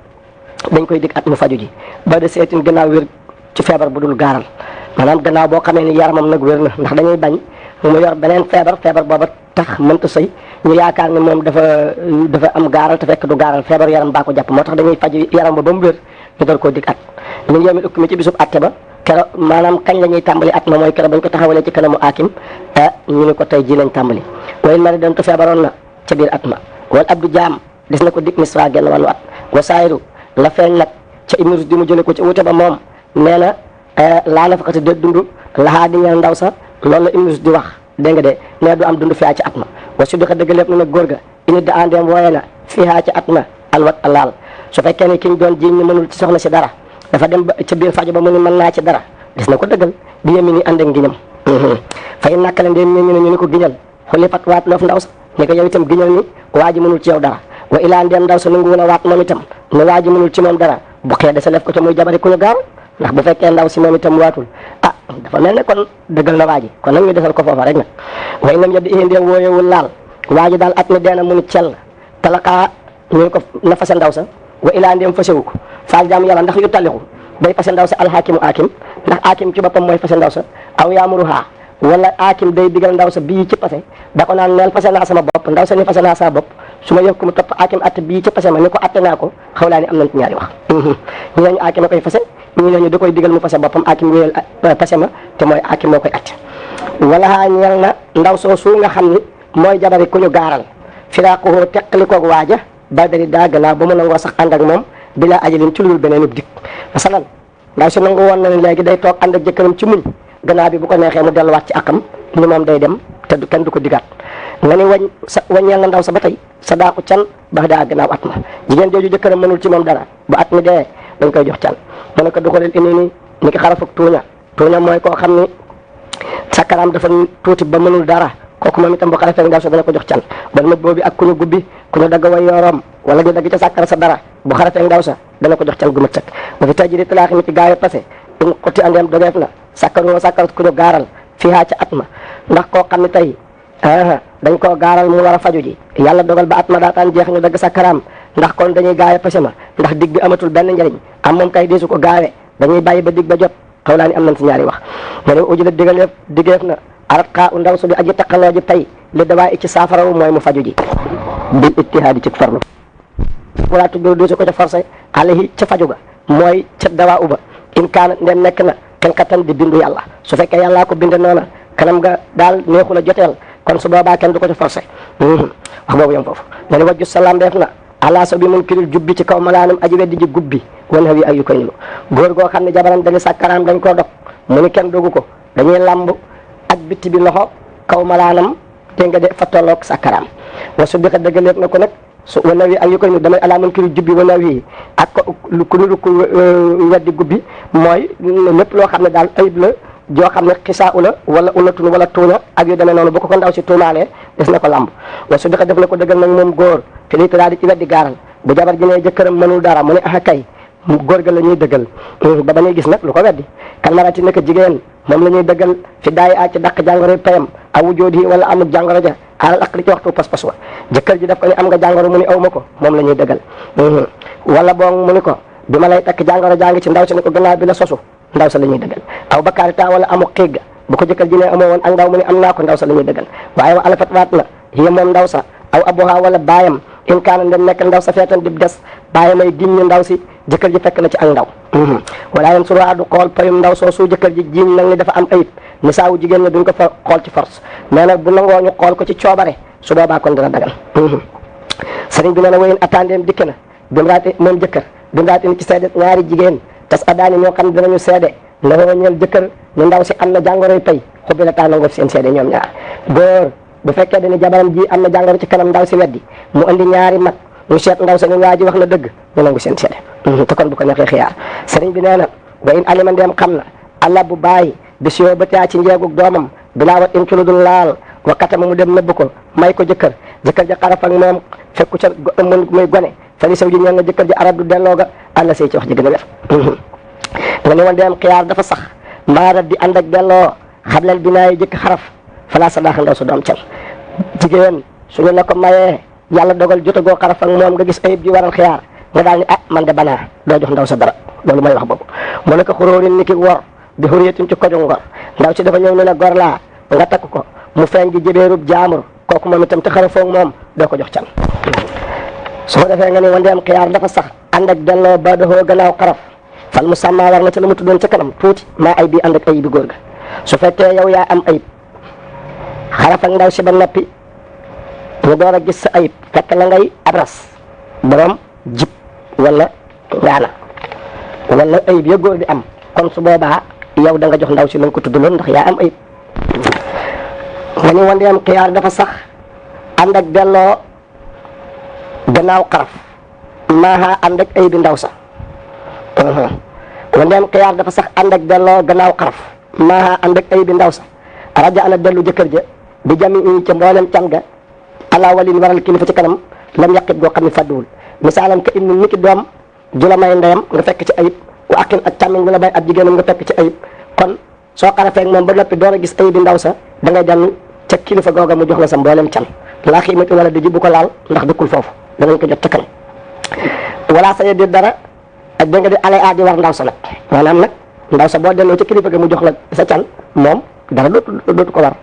dañ koy dig at mu faju ji ba de seetin gannaaw wér ci feebar bu dul gaaral maanaam gannaaw boo xamee ni yaramam nag wér na ndax dañuy bañ mu yor beneen feebar booba tax mënta sëy ñu yaakaar ne moom dafa am gaaral te fekk du gaaral feebar yaram baa ko jàpp moo tax dañuy faj yaram ba mu wér ñu door koo dig at ñu ngi yomit ukki mi ci bisub atte ba kero maanaam kañ la ñuy tàmbali at ma mooy kero bañ ko taxawalee ci kanamu aakim ñu ni ko tey ji lañ tàmbali wayen mari doon te feebaroon na ca biir at ma wala abdu jaam des na ko dig nisra genn wàllu at wa saayiru la feeñ nag ca imnus di mu jële ko ci wute ba moom nee na laa na fakati de dund laxaa di ñeel ndaw sa loolu la imnus di wax dégg nga de nee du am dund fiyaa ci at ma wa su dixa dëgg lépp na nag góor ga init da andeem wooye na fiyaa ci at ma alwat alaal su fekkee ne ki ñu doon jiñ ni mënul ci soxna si dara dafa dem ba ca biir faju ba mu ni mën naa ci dara des na ko dëggal bi yemi ni ànd ak ngiñam fay nàkkale ndéem ñu ne ñu ni ko giñal xuli fat waat loof ndaw sa ni ko yow itam giñal ni waa ji mënul ci yow dara wa ilaa ndeem ndaw sa nanguwul a waat moom itam ne waa ji mënul ci moom dara bu xee desa lef ko ca muy jabari ku ñu gaaw ndax bu fekkee ndaw si moom itam waatul dafa mel ne kon dëggal na waa ji kon nag ñu desal ko foofa rek nag way nam yeddi i ndeem wooyewul laal waa ji daal at mi deena mu ni cell talakaa ñu ko na fase ndaw sa wa ilaa ndeem fasewu ko faal jaamu yàlla ndax yu talixu day fase ndaw sa alxaakimu aakim ndax aakim ci boppam mooy fase ndaw sa aw yaamuruhaa wala aakim day digal ndaw sa bii ci pase da ko naan neel fase naa sama bopp ndaw sa ni fase naa sama bopp su ma yëg ko mu topp aakim atte bii ci pase ma ni ko atte naa ko xaw laa ni am nañ ci ñaari wax ñu neñu aakim a koy fase ñu neñu da koy digal mu fase boppam aakim wéyal pase ma te mooy aakim moo koy atte wala haa ñeel na ndaw soo su nga xam ni mooy jabari ku ñu gaaral firaaquhu teqali koog waaja ba dari daa gannaaw ba mu nangoo sax ànd ak moom bila ajalin ci lul beneen ub dik masalan ndaw si nangu woon na ne léegi day toog ànd ak jëkkëram ci muñ gannaaw bi bu ko neexee mu delluwaat ci akam ni moom day dem te kenn du ko digaat nga ni waññeel na ndaw sa ba tey sa daaku can ba daa gannaaw at ma jigéen jooju jëkkëram mënul ci moom dara bu at mi dee dañ koy jox can mu ne ko duxalil ini ni ki xarafuk tuuña mooy koo xam ni sakkaraam dafa tuuti ba mënul dara kooku moom itam bu xarafee ndaw sa dana ko jox can bal maj boobu ak ku ñu gubbi ku ñu dagg way yooroom wala ñu dagg ca sàkkara sa dara bu xarafee ndaw sa dana ko jox can gu mat sëkk bu fi tajiri talaaxi mi ci gaayo passé in xoti andeem dogeef na sàkkaroo sàkkarat ku ñu gaaral fiihaa ca at ma ndax koo xam ne tey dañ koo gaaral mu war a faju ji yàlla dogal ba at ma daataan jeex ñu dagg sàkkaraam ndax kon dañuy gaayo passé ma ndax dig bi amatul benn njëriñ am moom kay diisu ko gaawe dañuy bàyyi ba dig ba jot xaw laa ni am nañ si ñaari wax nga ne uji la digeef na arat xaa u ndaw su di aji taqaloo ji tey li dawaa i ci saafarawu mooy mu faju ji bil ittihaadi ci farlu walaa tujbir diisu ko ca forcé alayhi ca faju ga mooy ca dawaa uba in kaana ndem nekk na ken kattan di bindu yàlla su fekkee yàllaa ko binde noona kanam nga daal neexu la joteel kon su boobaa kenn du ko ca forcé wax boobu yom foofu nga ne wajju salaam def na ala so bi mun kiril jubbi ci kaw malaanam aji weddi ji gubbi wan hawi ak yu koy nilu góor goo xam ne jabaram dañu sàkkaraam dañ koo dog mu ni kenn dogu ko dañuy lamb ak bitti bi loxo kaw malaanam te nga de fa tolloog sàkkaraam wasu bi xa dëggaleet na ko nag su wana wi ak yu koy nilu damay ala mun kiril jubbi wana wi ak ku nilu ku weddi gubbi mooy lépp loo xam ne daal ayib la joo xam ne xisaa u la wala unatun wala tuuna ak yu demee noonu bu ko ndaw si tuumaalee des na ko lamb wasu bi xa def na ko dëggal nag moom góor te lii daal di ci weddi gaaral bu jabar ji ne jëkkëram mënul dara mu ne ah kay góor ga la ñuy dëggal ba ñuy gis nag lu ko weddi kan marati naka jigéen moom la ñuy dëggal fi daay a ci dàq jàngoro payam awu joodi wala amul jàngoro ja alal ak li ci waxtu pas-pas wa jëkkër ji daf ko ni am nga jàngoro mu ni aw ma ko moom la ñuy dëggal wala boog mu ni ko bi ma lay takk jàngoro jaa ngi ci ndaw si ne ko gannaaw bi la sosu ndaw sa la ñuy dëggal aw bakkaarita wala amu xiig bu ko jëkkër ji ne amoo woon ak ndaw mu ni am naa ko ndaw sa la ñuy dëggal waaye wa alafat waat na hiya moom ndaw sa aw abuha wala baayam in kaana ndem nekk ndaw sa feetan dib des baayam ay giñ ñu ndaw si jëkkër ji fekk la ci ak ndaw wala yeen sura du xool payum ndaw soo su jëkkër ji jiñ nag ni dafa am ayib ni saawu jigéen ñi duñ ko fa xool ci force mais nag bu nangoo ñu xool ko ci coobare su boobaa kon dina dagal sëriñ bi nee na wayin attandeem dikk na bimraati moom jëkkër bimraati ni ci seede ñaari jigéen tas adaani ñoo xam ne dinañu seede la woo ñeel jëkkër ñu ndaw si am na jàngoroy pay xubbi la taa nangoo seen seede ñoom ñaar góor bu fekkee dañu jabaram ji am na jàngoro ci kanam ndaw si weddi mu andi ñaari mag ñu seet ndaw sa ñu waa ji wax na dëgg ñu nangu seen seede te kon bu ko neexee xiyaar sëriñ bi nee na wa in alima ndeem xam na allah bu bàyyi bis yoo ba taa ci njeegug doomam bilaa wat in ci lu dul laal wakkatama mu dem nëbb ko may ko jëkkër ja xaraf ak moom fekku ca muy gone fali saw ji ñeen na jëkkër ji arab du delloo ga àlla say ci wax ji gën a wér nga ni woon dem xiyaar dafa sax mbaarat di ànd ak delloo xablal binaayi jëkk xaraf falaa sadaaxa ndaw sa doom can jigéen suñu la ko mayee yàlla dogal jotagoo xaraf ak moom nga gis ayib ji waral xiyaar nga daal ni man de banaa doo jox ndaw sa dara loolu mooy wax boobu mu ne ko xuróorin ni ki wor bi xuriyatin ci koju ngor ndaw si dafa ñëw ne la gor laa nga takk ko mu feeñ gi jëbeerub jaamur kooku moom itam te xarafoog moom doo ko jox can su ko defee nga ni wandeem xiyaar dafa sax ànd ak delloo ba doxoo gannaaw xaraf fal mu sàmmaa war na ca la mu tuddoon ca kanam tuuti maa ay bi ànd ak ayib bi góor ga su fekkee yow yaa am ayib xaraf ak ndaw si ba noppi ñu door a gis sa ayib fekk la ngay abras borom jib wala ngaana wala ayib ya góor di am kon su boobaa yow da nga jox ndaw si la nga ko tuddaloon ndax yaa am ayib nga ni wandeem xiyaar dafa sax ànd ak delloo gannaaw xaraf maaha ànd ak ayib bi ndaw sa wandeem xiyaar dafa sax ànd ak delloo gannaaw xaraf maaha ànd ak ayib bi ndaw sa raja ana dellu jëkkër ja di jami ca mboolem can ga ala walin waral kilifa ci kanam lam yàqit goo xam ne fàdduwul misaalam ka ibnu niki doom ju la may ndeyam nga fekk ci ayib wa aqin ak càmmiñ bu la may ab jigéenam nga fekk ci ayib kon soo xarafeeg moom ba noppi door a gis ayib bi ndaw sa da ngay dellu ca kilifa googa mu jox la sa mboolem can laa xiimati wala di bu ko laal ndax dëkkul foofu danañ ko jot ca kan wala sa yeddi dara ak da nga di alay aadi war ndaw sa nag maanaam nag ndaw sa boo delloo ca kilifa ga mu jox la sa can moom dara dootu ko war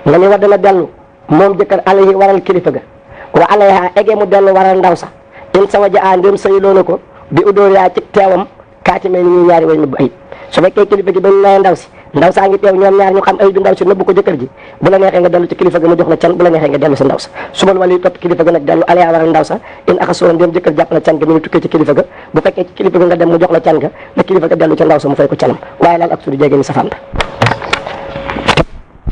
nga ni war dana dellu moom jëkkër alayhi waral kilifa ga wa alayha egee mu dellu waral ndaw sa in sa waja a ndém sayi loona ko bi udóor yaa ci teewam kaati may ni ñuy ñaari way nëbbu ayib su fekkee kilifa gi bañ naye ndaw si ndaw saa ngi teew ñoom ñaar ñu xam ayib bi ndaw si nëbbu ko jëkkër ji bu la neexee nga dellu ci kilifa ga mu jox la can bu la neexee nga dellu si ndaw sa su bal wali topp kilifa ga nag dellu alayha waral ndaw sa in axasoo ndém jëkkër jàpp la can ga mi ngi tukkee ci kilifa ga bu fekkee ci kilifa ga nga dem mu jox la can ga la kilifa ga dellu ca ndaw sa mu fay ko canam waaye laal ak sudu jégee ni safaan ba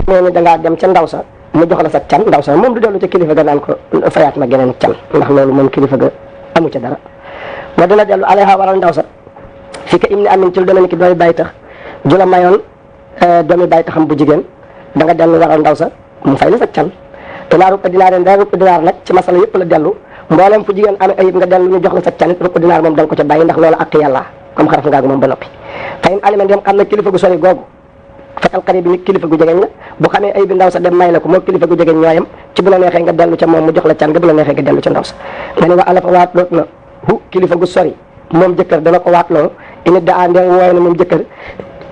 nee ni dangaa dem ca ndaw sa mu jox la sa can ndaw sa moom du dellu ca kilifa ga naan ko fayaat ma geneen can ndax loolu moom kilifa ga amu ca dara wa dina dellu alayha waral ndaw sa fi ka im ni amin ci lu demee ni ki doomi bàyyi tax ju la mayoon doomi bàyyi taxam bu jigéen da nga dellu waral ndaw sa mu fay la sa can te laa rupp dinaar daa rupp dinaar nag ci masala yëpp la dellu mboolem fu jigéen amee ayib nga dellu ñu jox la sa can it rupp dinaar moom da nga ko ca bàyyi ndax loolu ak yàlla comme xaraf ngaag moom ba noppi fayin aliment dem xam na kilifa gu sori googu fekkal xarit bi ni kilifa gu jegeñ la bu xamee ayib bi ndaw sa dem may la ko moo kilifa gu jegeñ ñooyam ci bu la neexee nga dellu ca moom mu jox la can nga bu la neexee nga dellu ca ndaw sa nga ni wa alafa waat loot na hu kilifa gu sori moom jëkkër dana ko waat loo init da andee wooye na moom jëkkër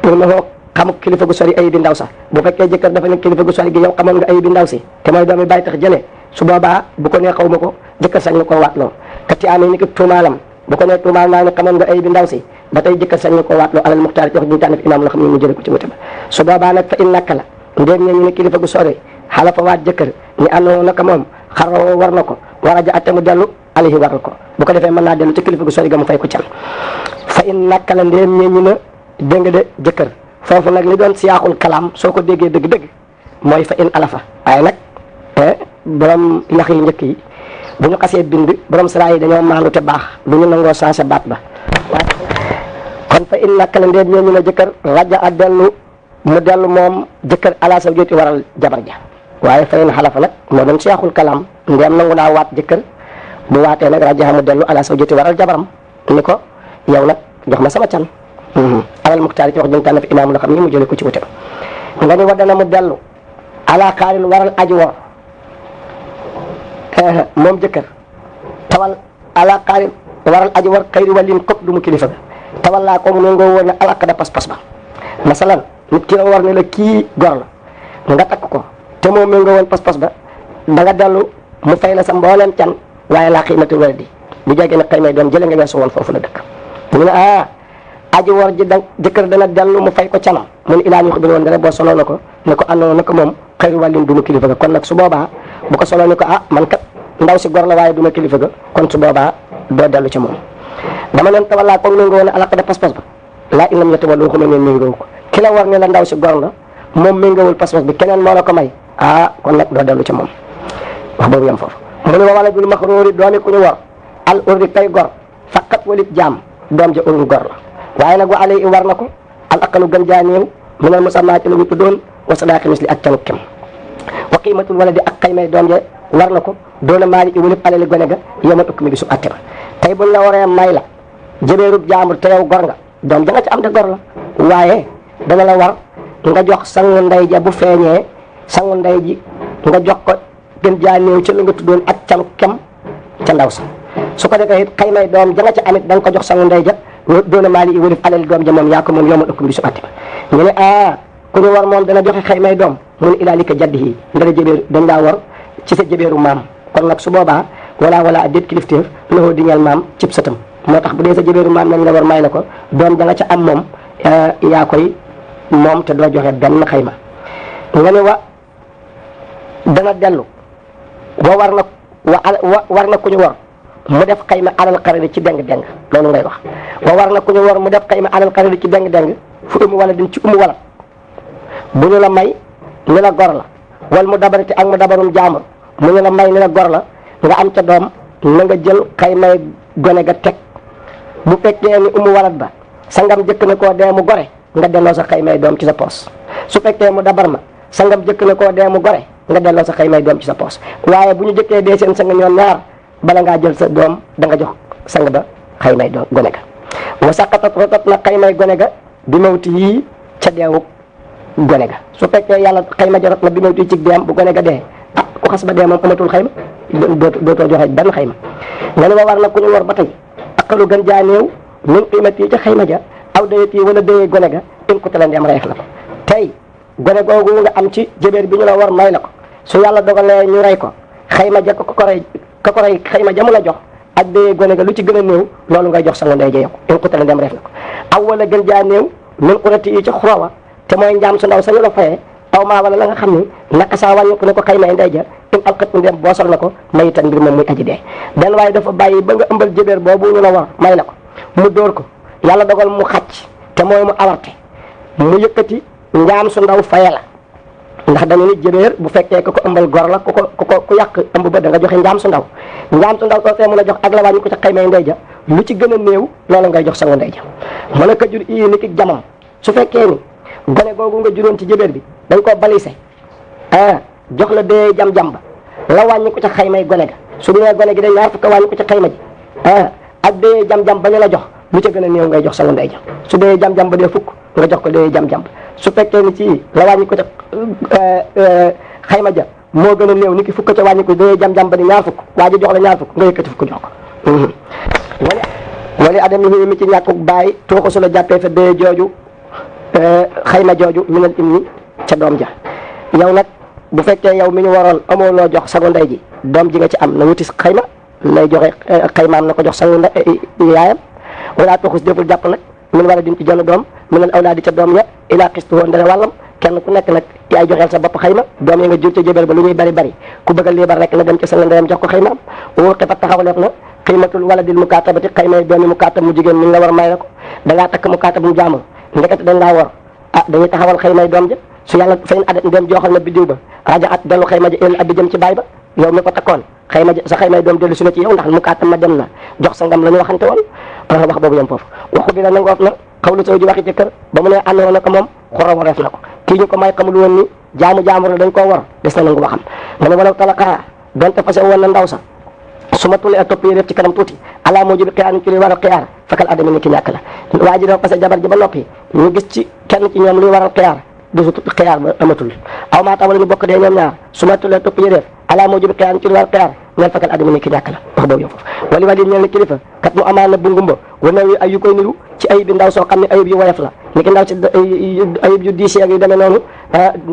pour na xoo xamuk kilifa gu sori ayib bi ndaw sa bu fekkee jëkkër dafa ne kilifa gu sori gi yow xamoon nga ayib bi ndaw si te mooy doomi bàyyi tax jëlee su boobaa bu ko nee xaw ma ko jëkkër sañ na ko waat loo kati amee ni ki tuumaalam bu ko nee tuumaal naa ne xamoon nga ayib bi ndaw si ba tey jëkkër sañ na ko waat loo alal muxtaar ci wax ñu tànn fi imaam la xam ne mu jëlee ko ci wuute ba su boobaa nag fa in nakka la ndéem ñu ne kilifa gu sori xala fa waat jëkkër ni àndoo naka moom xaroo war na ko war a ja atte mu dellu alayhi waral ko bu ko defee mën naa dellu ci kilifa gu sori ga mu fay ko can fa in nakka la ndéem ñeññi na dégg nga de jëkkër foofu nag li doon siyaaxul kalaam soo ko déggee dëgg-dëgg mooy fa in alafa waaye nag borom nax yi njëkk yi bu ñu xasee bind borom sala yi dañoo maandu te baax du ñu nangoo changé baat ba kon fa in nakka la ndéem ñeññi na jëkkër raja a dellu mu dellu moom jëkkër ala sa joti waral jabar ja waaye fa in xalafa nag moo doon siyaaxul kalaam ndéem nangu naa waat jëkkër bu waatee nag raja mu dellu ala sa joti waral jabaram ni ko yow nag jox ma sama can alal muxtaar ci wax jëntaan na fi imaamu la xam ni mu jële ko ci wute nga ni waddana mu dellu ala xaarin waral aji wor moom jëkkër tawal ala xaarin waral aji wor xayri walin kop du mu kilifa ga tawal laa ko mu ne nga woon ne alaka da pas-pas ba masalan nit ki la war ne la kii gor la nga takk ko te moom mi nga woon pas-pas ba da nga dellu mu fay la sa mbooleem can waaye laa xiimatul wala di bu jege nag xëy may doom jële nga weesu woon foofu la dëkk mu ne aji wor ji da jëkkër dana dellu mu fay ko canam mu ne ilaa ñu xibir woon nga ne boo soloo na ko ne ko àndoon na ko moom xëyru wàllin du ma kilifa ga kon nag su boobaa bu ko soloo ni ko man kat ndaw si gor la waaye du ma kilifa ga kon su boobaa doo dellu ci moom dama leen tawalaa ko méngoo woon ne alaka da pas-pas ba laa inam yetta wala waxuma ne méngoo ko ki la war ne la ndaw si gor la moom méngoowul pas-pas bi keneen moo la ko may kon nag doo dellu ci moom wax boobu yam foofu mu ne wa wala dul maxruuri doomi ku ñu war al urdi kay gor faqat walit jaam doom ja urdu gor la waaye nag wa alay i war na ko al aqalu gën jaa néew minal musammaati la ñu tuddoon wa sadaqi misli ak canu kem wa qiimatul wala di ak xaymay doom ja war na ko doona maali i walib alali gone ga yomal ukk mi bi su atte ba tey buñ la waree may la jëbeerub jaambur te yow gor nga doom ja nga ci am de gor la waaye dana la war nga jox sangu ndey ja bu feeñee sangu ndey ji nga jox ko gën jaa néew ci la nga tuddoon ak canu kem ca ndaw sa su ko defee it xaymay doom ja nga ci amit da nga ko jox sangu ndey ja doona maali i walib alali doom ja moom yaa ko moom yomal ukk mi bi su atte ba ñu ne ku ñu war moom dana joxe xaymay doom mun ilaali ka jaddihi ndara jëbeeru dañ laa war ci sa jëbeeru maam kon nag su boobaa wala déet kilifteef loxoo di ñeel maam cib sëtam moo tax bu dee sa jëbeeru maam nañ la war may la ko doom da nga ca am moom yaa koy moom te doo joxe benn xayma nga ne wa dana dellu wa war na ku ñu war mu def xayma alal xarari ci deng-deng loolu ngay wax wa war na ku ñu war mu def xayma alal xarari ci deng-deng fu umu wala din ci umu wala bu ñu la may ni la gor la wal mu dabarite ak mu dabarum jaamur mu ñu la may ni la gor la nga am ca doom na nga jël xaymay gone ga teg bu fekkee ni umu walat ba sangam jëkk na koo dee mu gore nga delloo sa xaymay doom ci sa poos su fekkee mu dabar ma sangam jëkk na koo dee mu gore nga delloo sa xaymay doom ci sa poos waaye bu ñu jëkkee dee seen sang ñoom ñaar bala ngaa jël sa doom da nga jox sang ba xaymay doom gone ga wa saqatat rotat na xaymay gone ga bi mawti yii ca deewu gone ga su fekkee yàlla xayma jarot na bi mawti ci deem bu gone ga dee ku xas ba dee moom amatul xayma dootoo joxe benn xayma nga ne ma war na ku ñu war ba tey aqalu gën jaa néew min qiimati ca xayma ja aw dayati wala dayee gone ga in ko tala ndeem reef la ko tey gone googu nga am ci jëbeer bi ñu la war may la ko su yàlla dogalee ñu rey ko xayma ja ko rey xayma ja mu la jox ak dayee gone ga lu ci gën a néew loolu ngay jox sangu ndey ja yow in ko tala ndeem reef la ko aw wala gën jaa néew min qurati yi ca xurawa te mooy njaam su ndaw sañu la fayee aw maa wala la nga xam ni naka saa wàññi ko ne ko xaymay ndey ja in alxat ndem boosal na ko mayitan mbir moom muy aji dee benn waaye dafa bàyyi ba nga ëmbal jëbeer boobu ñu la war may la ko mu dóor ko yàlla dogal mu xàcc te mooy mu awarte mu yëkkati njaam su ndaw faye la ndax dañu ni jëbeer bu fekkee ko ëmbal gor la ku yàq ëmb ba da nga joxe njaam su ndaw soo fee mun a jox ak la wàññi ko ca xaymay ndey ja lu ci gën a néew loolu ngay jox sangu ndey ja mën a ko jur ii ni ki jamam su fekkee ni gone googu nga juróon ci jëbeer bi dañ koo balise jox la dee jam-jam ba la wàññi ko ca xaymay gone ga su dee gone gi dañ ñaar fukk wàññi ko ca xayma ji ak dee jam-jam ba ñu la jox lu ca gën a néew ngay jox sangu ndey ja su dee jam-jam ba dee fukk nga jox ko dee jam-jam su fekkee ni ci la wàññi ko ca xayma ja moo gën a néew ni ki fukk ca wàññi ko dee jam-jam ba di ñaar fukk waa ji jox la ñaar fukk nga yëkkati fukk jox ko wala adami yi mi ci ñàkkuk bàyyi tuuxu su la jàppee fa dee jooju xayma jooju minal imni ca doom ja yow nag bu fekkee yow mi ñu waroon amoo loo jox sangu ndey ji doom ji nga ci am na wuti xayma lay joxe xaymaam na ko jox sangu ndey yaayam wala tuuxus deful jàpp nag min wala dim ci jonn doom minal awlaadi ca doom ya ilaa xistu woon dana wàllam kenn ku nekk nag yaay joxeel sa bopp xayma doom yi nga jur ca jébal ba lu ñuy bari bari ku bëgg a liibar rek na dem ci sa ndeyam jox ko xaymaam woo te fa taxawaleef na xaymatul wala dil mukaatabati xaymay doomi mukaatab mu jigéen mu la war may la ko da ngaa takk mukaatab mu jaamu ndekete dañ laa war dañuy taxawal xaymay doom ja su yàlla fayin adat ndem jooxal na biddiw ba raja at dellu xayma ja el abbi jëm ci baay ba yow mi ko takkoon xayma ja sa xaymay doom dellu si na ci yow ndax mukaatab ma dem na jox sa ngam la ñu waxante woon wax boobu yem foofu waxu bi la nangoof na xawlu soo ji waxi ci kër ba mu ne àndoon na ko moom xoromo reef na ko kii ñu ko may xamul woon ni jaamu jaamur la dañ koo war des na nangu waxam nga ne walaw talaqaa donte fase woon na ndaw sa su ma tulee ak topp yi def ci kanam tuuti ala moo jibi xiyaar ñu ci luy war a xiyaar fakal adami ni ki ñàkk la waa ji dafa fase jabar ji ba noppi ñu gis ci kenn ci ñoom luy waral xiyaar du xiyaar ba amatul aw maa tawala ñu bokk dee ñoom ñaar su ma tulee topp yi def ala moo jibi xiyaar ñu ci luy war a xiyaar ñeel fakal adami ni ki ñàkk la wax boobu yow foofu wali wali ñeel ni kilifa kat mu amaan na bu ngumba wana wi ay yu koy niru ci ayib bi ndaw soo xam ne ayib yu woyof la ni ki ndaw si ayib yu diis yu demee noonu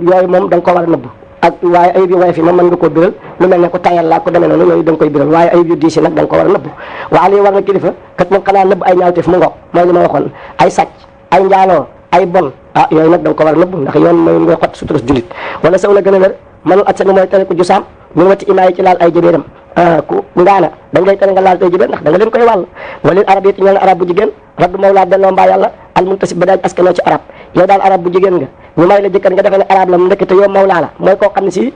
yooyu moom da nga ko war a nëbb ak waaye ayib yu woyof yi moom mën nga koo biral lu mel ne ko tayal laa ko demee noonu yooyu da nga koy biral waaye ayib yu diis yi nag da nga ko war a nëbb waa lii war na kilifa kat moom xanaa nëbb ay ñaawteef mu ngoog mooy li ma waxoon ay sàcc ay njaaloo ay bon yooyu nag da nga ko war a nëbb ndax yoon mooy nga xot suturas jullit wala saw la gën a wér mënul at sani mooy tere ko jusaam ñu wati imaa yi ci laal ay jëbeeram ku ngaana dañ lay tere nga laal tay jëbéer ndax da nga leen koy wàll walil arab yi ñeel na arab bu jigéen raddu mawlaa delloo mbaa yàlla al muntasib ba daaj askanoo ci arab yow daal arab bu jigéen nga ñu may la jëkkër nga defee ne arab la mu ndekete yow mawlaa la mooy koo xam ne si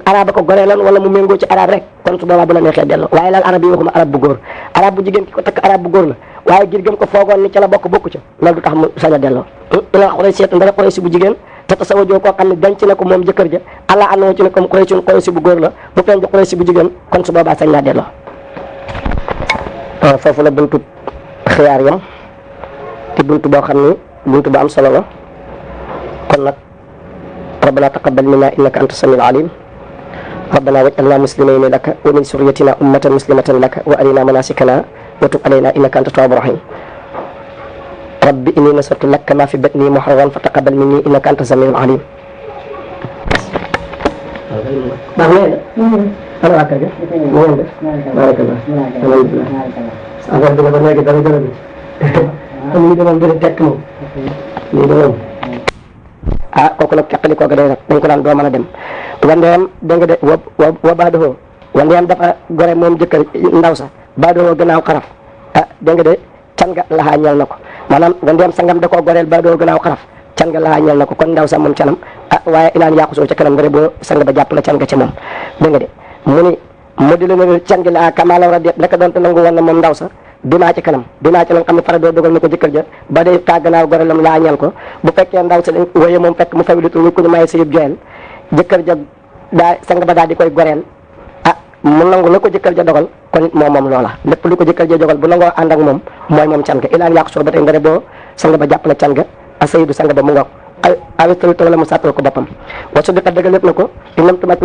arab a ko goree lan wala mu méngoo ci arab rek kon su boobaa bu la neexee delloo waaye laal arab yi waxuma arab bu góor arab bu jigéen ki ko takk arab bu góor la waaye gir gëm ko foogoon ni ca la bokk bokku ca loolu du tax mu sañ a delloo ila xurey seet ndara xurey si bu jigéen te tasawajoo koo xam ne denc na ko moom jëkkër ja allah ànd ci ne comme xurey si bu góor la mu feeñ ji xurey si bu jigéen kon su boobaa sañ naa delloo foofu la buntu xiyaar yam te buntu boo xam ni buntu bu am solo la kon nag rabbana taqabbal minna innaka anta samiul alim rabbana waj'alna muslimayni laka wa min surriyatina ummatan muslimatan laka wa arina manasikana wa tub alayna innaka anta tawwabur rahim rabbi inni nasartu laka ma fi batni muharraran fa taqabbal minni innaka anta samiul alim baax na ana waa kër ga mu ngeen def barakallah alhamdulillah affaire bi la ba léegi dara jëla bi am lii de moom dina tekk moom lii de moom kooku nag teqali kooku day rek dañ ko daan doo mën a dem wandeem dégg nga de wa baadohoo wandeem dafa gore moom jëkkër ndaw sa baadohoo gannaaw xaraf dégg nga de can nga laxaa ñeel na ko maanaam wandeem sangam da koo goreel baadohoo gannaaw xaraf can nga laxaa ñeel na ko kon ndaw sa moom canam waaye ilaan yàqu soo ca kanam nga de boo sang ba jàpp la can nga ca moom dégg nga de mu ni mu di leen can gi la kamala war a deet naka doonte nangu woon na moom ndaw sa dinaa ci kanam dinaa ci la nga xam ne fara doo dogal na ko jëkkër ja ba day taa gannaaw gorelam laa ñeel ko bu fekkee ndaw sa waye moom fekk mu fawilutu ñu ko ñu maye sa yëb joyel jëkkër ja daa sang ba daal di koy goreel mu nangu la ko jëkkër ja dogal kon it moom loola lépp lu ko jëkkër ja dogal bu nangoo ànd ak moom mooy moom can ga ilaan yàqu soo ba tey nga de boo sang ba jàppale can ga a sayidu sang ba mu ngoog awistalu wala mu sàttal ko boppam wasu bi kat dëggal lépp na ko inam tumat